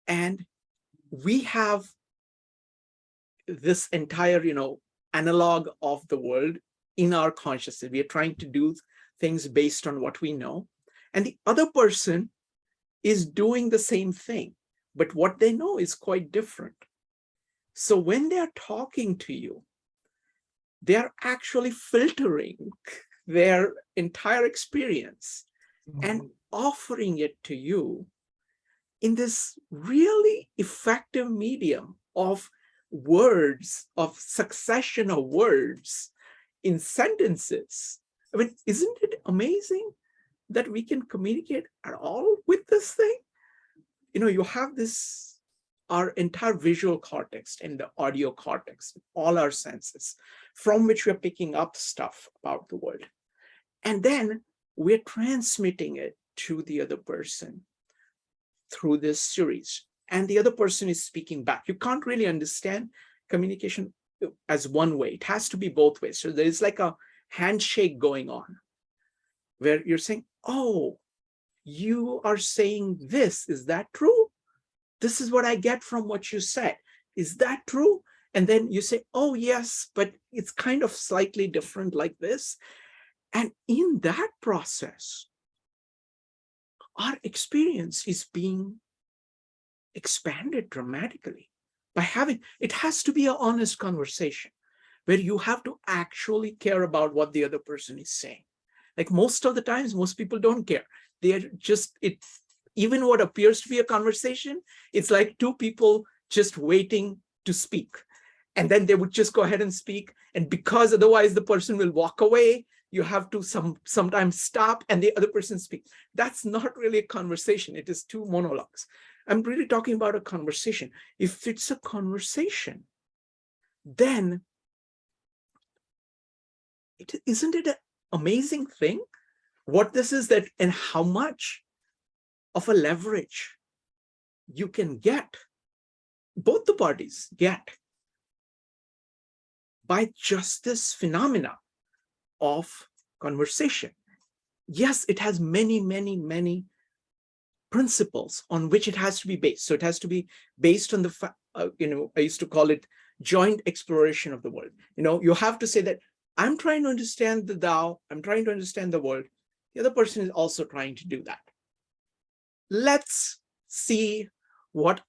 and we have this entire, you know, analog of the world in our consciousness. We are trying to do things based on what we know, and the other person is doing the same thing, but what they know is quite different. So when they're talking to you, they're actually filtering their entire experience and offering it to you in this really effective medium of words, of succession of words in sentences. I mean, isn't it amazing that we can communicate at all with this thing? You know, you have this, our entire visual cortex and the audio cortex, all our senses, from which we're picking up stuff about the world. And then we're transmitting it to the other person through this series. And the other person is speaking back. You can't really understand communication as one way. It has to be both ways. So there's like a handshake going on, where you're saying, oh, you are saying this. Is that true? This is what I get from what you said. Is that true? And then you say, oh, yes, but it's kind of slightly different like this. And in that process, our experience is being expanded dramatically by having, it has to be an honest conversation where you have to actually care about what the other person is saying. Like most of the times, most people don't care. They are just, it's even what appears to be a conversation, it's like two people just waiting to speak. And then they would just go ahead and speak. And because otherwise the person will walk away, you have to sometimes stop and the other person speaks. That's not really a conversation. It is two monologues. I'm really talking about a conversation. If it's a conversation, then isn't it an amazing thing? What this is that, and how much of a leverage you can get, both the parties get, by just this phenomena of conversation. Yes, it has many, many, many principles on which it has to be based. So it has to be based on the, I used to call it joint exploration of the world. You have to say that I'm trying to understand the Tao, I'm trying to understand the world. The other person is also trying to do that. Let's see what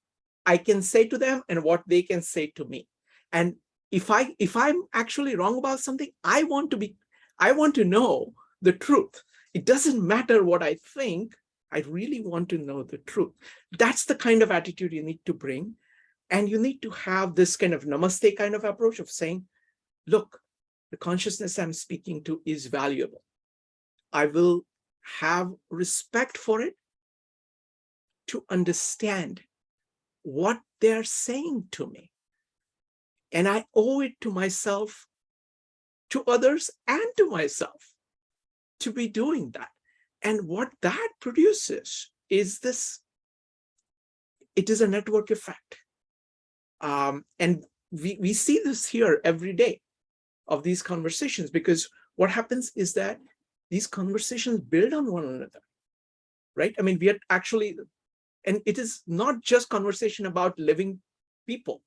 I can say to them and what they can say to me. And if I'm actually wrong about something, I want to know the truth. It doesn't matter what I think. I really want to know the truth. That's the kind of attitude you need to bring. And you need to have this kind of namaste kind of approach of saying, look, the consciousness I'm speaking to is valuable. I will have respect for it to understand what they're saying to me. And I owe it to myself, to others, and to myself to be doing that. And what that produces is this, it is a network effect. And we see this here every day of these conversations, because what happens is that these conversations build on one another, right? I mean, we are actually, and it is not just conversation about living people.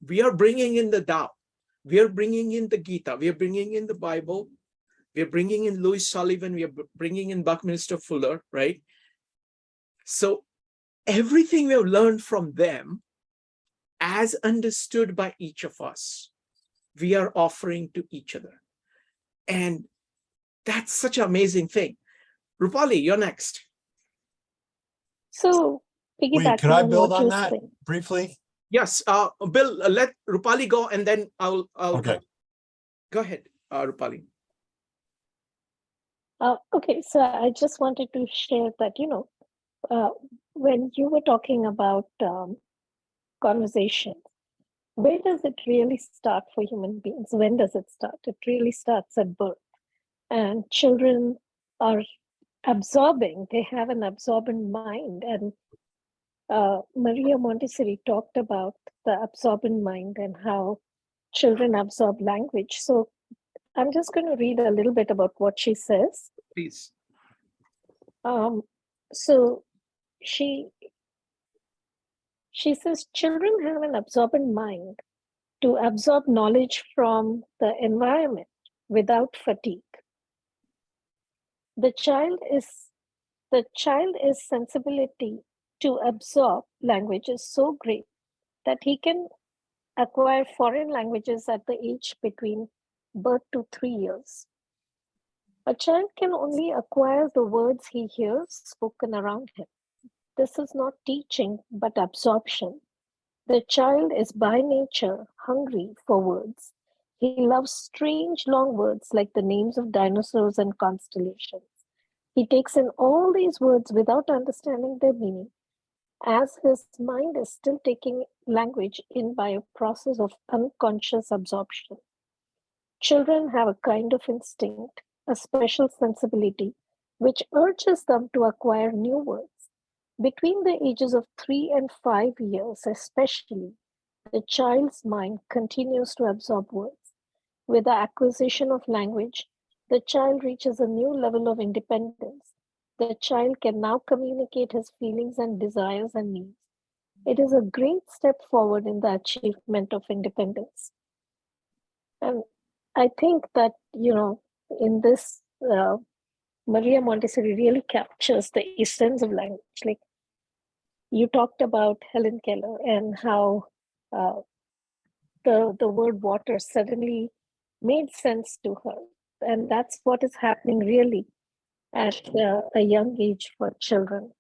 We are bringing in the Tao. We are bringing in the Gita. We are bringing in the Bible. We are bringing in Louis Sullivan. We are bringing in Buckminster Fuller, right? So everything we have learned from them, as understood by each of us, we are offering to each other. And that's such an amazing thing. Rupali, you're next. So Wait, piggybacking could I on build what on you're that saying. briefly? Yes, Bill, let Rupali go, and then I'll Okay. Go ahead, Rupali. Okay, so I just wanted to share that, when you were talking about conversation, where does it really start for human beings? When does it start? It really starts at birth. And children are absorbing, they have an absorbent mind. And Maria Montessori talked about the absorbent mind and how children absorb language. So I'm just going to read a little bit about what she says. Please. So she says children have an absorbent mind to absorb knowledge from the environment without fatigue. The child's sensibility to absorb language is so great that he can acquire foreign languages at the age between birth to 3 years. A child can only acquire the words he hears spoken around him. This is not teaching, but absorption. The child is by nature hungry for words. He loves strange long words like the names of dinosaurs and constellations. He takes in all these words without understanding their meaning, as his mind is still taking language in by a process of unconscious absorption. Children have a kind of instinct, a special sensibility, which urges them to acquire new words. Between the ages of 3 and 5 years, especially, the child's mind continues to absorb words. With the acquisition of language, the child reaches a new level of independence. The child can now communicate his feelings and desires and needs. It is a great step forward in the achievement of independence. And I think that, in this, Maria Montessori really captures the essence of language. Like you talked about Helen Keller and how the word water suddenly made sense to her. And that's what is happening really at a young age for children.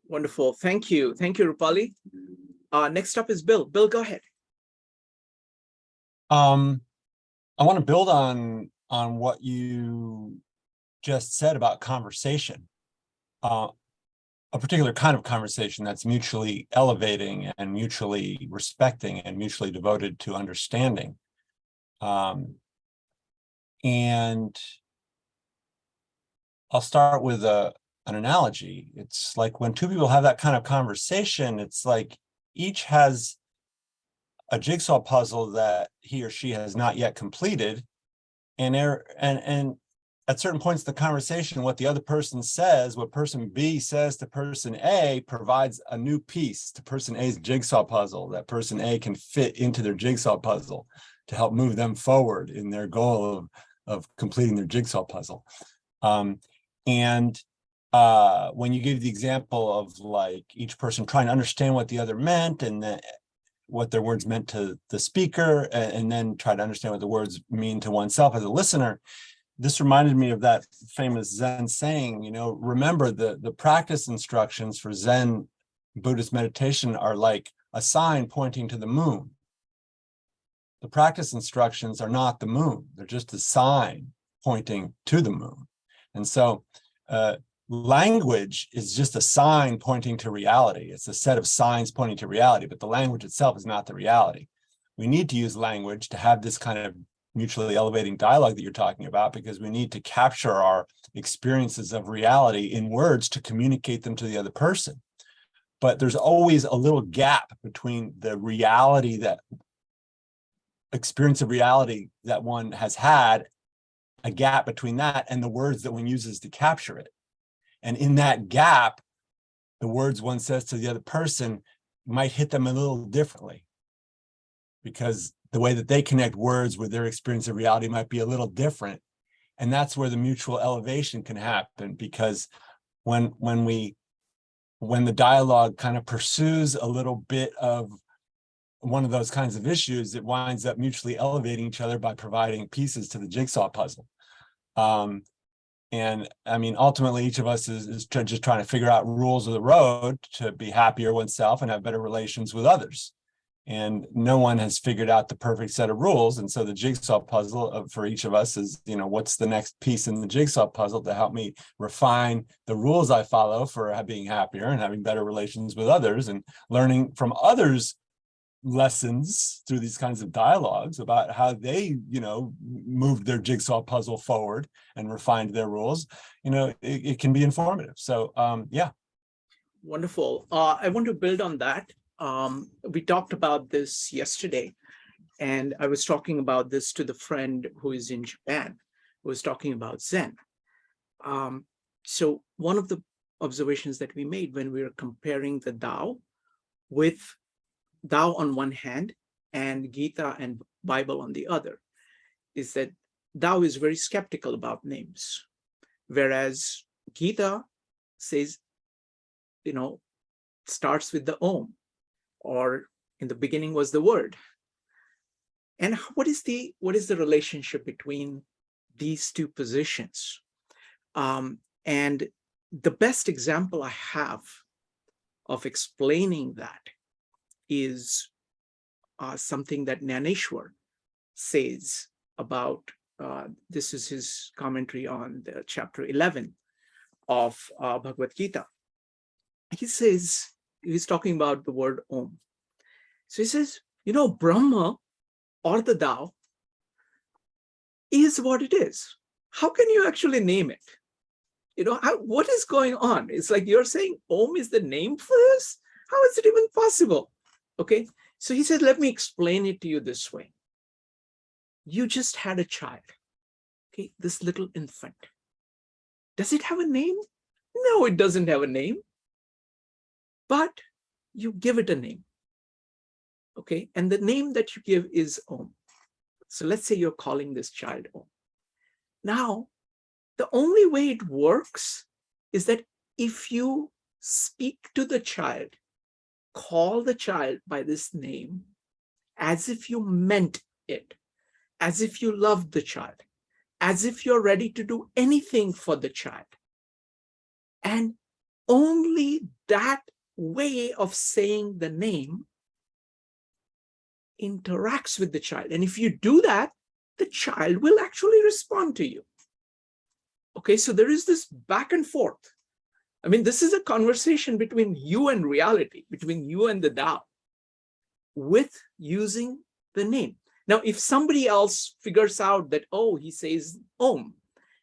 Wonderful. Thank you. Thank you, Rupali. Next up is Bill. Bill, go ahead. I want to build on what you just said about conversation. A particular kind of conversation that's mutually elevating and mutually respecting and mutually devoted to understanding. And I'll start with an analogy. It's like when two people have that kind of conversation, it's like each has a jigsaw puzzle that he or she has not yet completed. And at certain points in the conversation, what the other person says, what person B says to person A provides a new piece to person A's jigsaw puzzle that person A can fit into their jigsaw puzzle to help move them forward in their goal of completing their jigsaw puzzle. When you give the example of like each person trying to understand what the other meant and what their words meant to the speaker, and then try to understand what the words mean to oneself as a listener, this reminded me of that famous Zen saying, remember the practice instructions for Zen Buddhist meditation are like a sign pointing to the moon. The practice instructions are not the moon. They're just a sign pointing to the moon. And so language is just a sign pointing to reality. It's a set of signs pointing to reality, but the language itself is not the reality. We need to use language to have this kind of mutually elevating dialogue that you're talking about, because we need to capture our experiences of reality in words to communicate them to the other person. But there's always a little gap between the reality, that experience of reality that one has had, a gap between that and the words that one uses to capture it. And in that gap, the words one says to the other person might hit them a little differently, because the way that they connect words with their experience of reality might be a little different. And that's where the mutual elevation can happen, because when the dialogue kind of pursues a little bit of one of those kinds of issues, it winds up mutually elevating each other by providing pieces to the jigsaw puzzle. And I mean, ultimately, each of us is just trying to figure out rules of the road to be happier oneself and have better relations with others. And no one has figured out the perfect set of rules. And so the jigsaw puzzle for each of us is, what's the next piece in the jigsaw puzzle to help me refine the rules I follow for being happier and having better relations with others, and learning from others' lessons through these kinds of dialogues about how they, moved their jigsaw puzzle forward and refined their rules. It can be informative. So, yeah. Wonderful. I want to build on that. We talked about this yesterday, and I was talking about this to the friend who is in Japan, who was talking about Zen. So one of the observations that we made when we were comparing the Tao with Tao on one hand and Gita and Bible on the other is that Tao is very skeptical about names, whereas Gita says, starts with the Om, or in the beginning was the word. And what is the relationship between these two positions? And the best example I have of explaining that is something that Nyaneshwar says about, this is his commentary on the chapter 11 of Bhagavad Gita. He says, he's talking about the word Om. So he says, Brahma or the Tao is what it is. How can you actually name it? What is going on? It's like you're saying Om is the name for this? How is it even possible? Okay, so he said, let me explain it to you this way. You just had a child, okay, this little infant. Does it have a name? No, it doesn't have a name. but you give it a name. Okay, and the name that you give is Om. So let's say you're calling this child Om. Now, the only way it works is that if you speak to the child, call the child by this name as if you meant it, as if you loved the child, as if you're ready to do anything for the child. And only that way of saying the name interacts with the child. And if you do that, the child will actually respond to you. Okay, so there is this back and forth. I mean, this is a conversation between you and reality, between you and the Tao, with using the name. Now, if somebody else figures out that, oh, he says Om,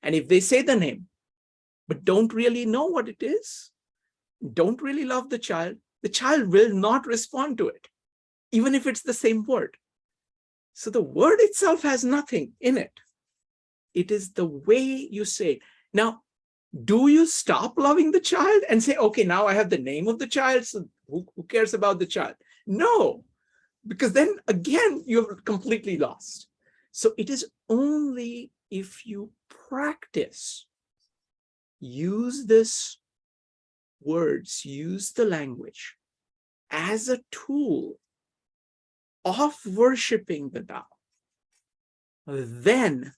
and if they say the name, but don't really know what it is, don't really love the child will not respond to it, even if it's the same word. So the word itself has nothing in it. It is the way you say it. Now, do you stop loving the child and say, okay, now I have the name of the child, so who cares about the child? No, because then again, you're completely lost. So it is only if you practice, use this words, use the language as a tool of worshiping the Tao, then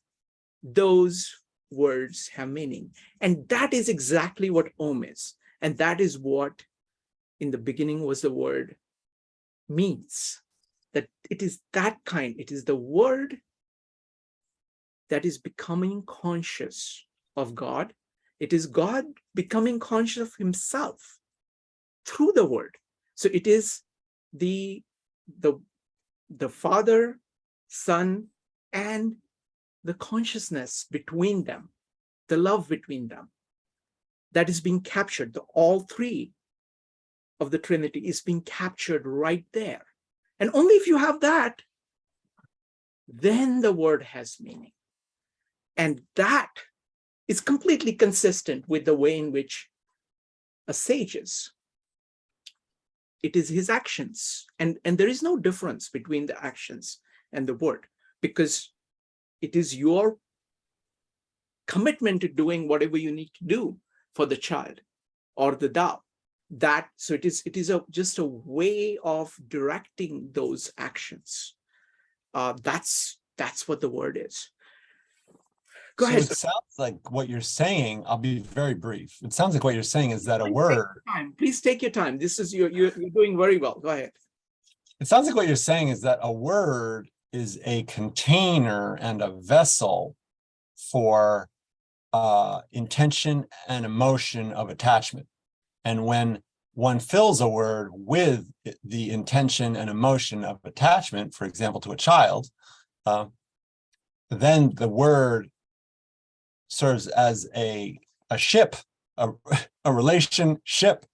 those words have meaning. And that is exactly what Om is. And that is what in the beginning was the word means. That it is that kind, it is the word that is becoming conscious of God. It is God becoming conscious of himself through the word. So it is the Father, Son, and the consciousness between them, the love between them, that is being captured. All three of the Trinity is being captured right there. And only if you have that, then the word has meaning. And that is completely consistent with the way in which a sage is. It is his actions. And there is no difference between the actions and the word, because it is your commitment to doing whatever you need to do for the child or the Tao. So it is just a way of directing those actions. That's what the word is. Go ahead. It sounds like what you're saying, I'll be very brief. It sounds like what you're saying is that a word. Please take your time. This is you're doing very well. Go ahead. It sounds like what you're saying is that a word is a container and a vessel for intention and emotion of attachment. And when one fills a word with the intention and emotion of attachment, for example, to a child, then the word serves as a ship, a relationship,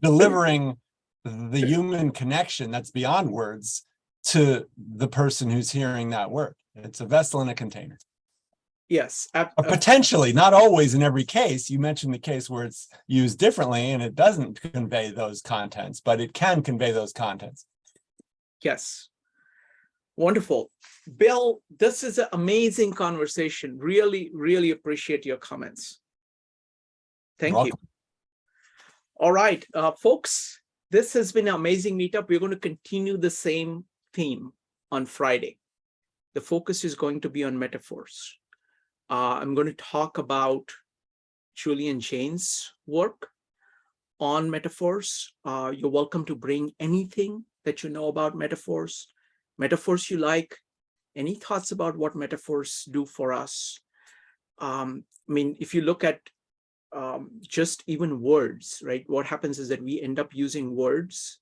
delivering the human connection that's beyond words to the person who's hearing that word. It's a vessel in a container. Yes. Potentially, not always in every case. You mentioned the case where it's used differently and it doesn't convey those contents, but it can convey those contents. Yes. Wonderful. Bill, this is an amazing conversation. Really, really appreciate your comments. Thank you. All right, folks, this has been an amazing meetup. We're going to continue the same theme on Friday. The focus is going to be on metaphors. I'm going to talk about Julian Jaynes' work on metaphors. You're welcome to bring anything that you know about metaphors you like, any thoughts about what metaphors do for us. I mean, if you look at just even words, right? What happens is that we end up using words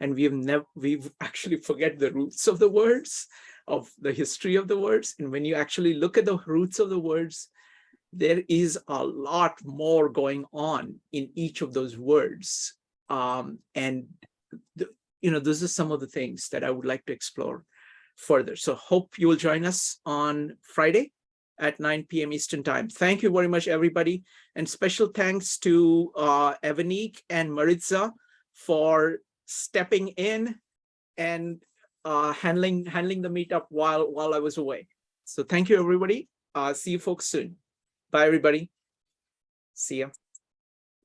and we've actually forget the roots of the words, of the history of the words. And when you actually look at the roots of the words, there is a lot more going on in each of those words. Those are some of the things that I would like to explore further. So hope you will join us on Friday at 9 p.m. Eastern Time. Thank you very much, everybody. And special thanks to Evanique and Maritza for stepping in and handling the meetup while I was away. So thank you, everybody. See you folks soon. Bye, everybody. See ya.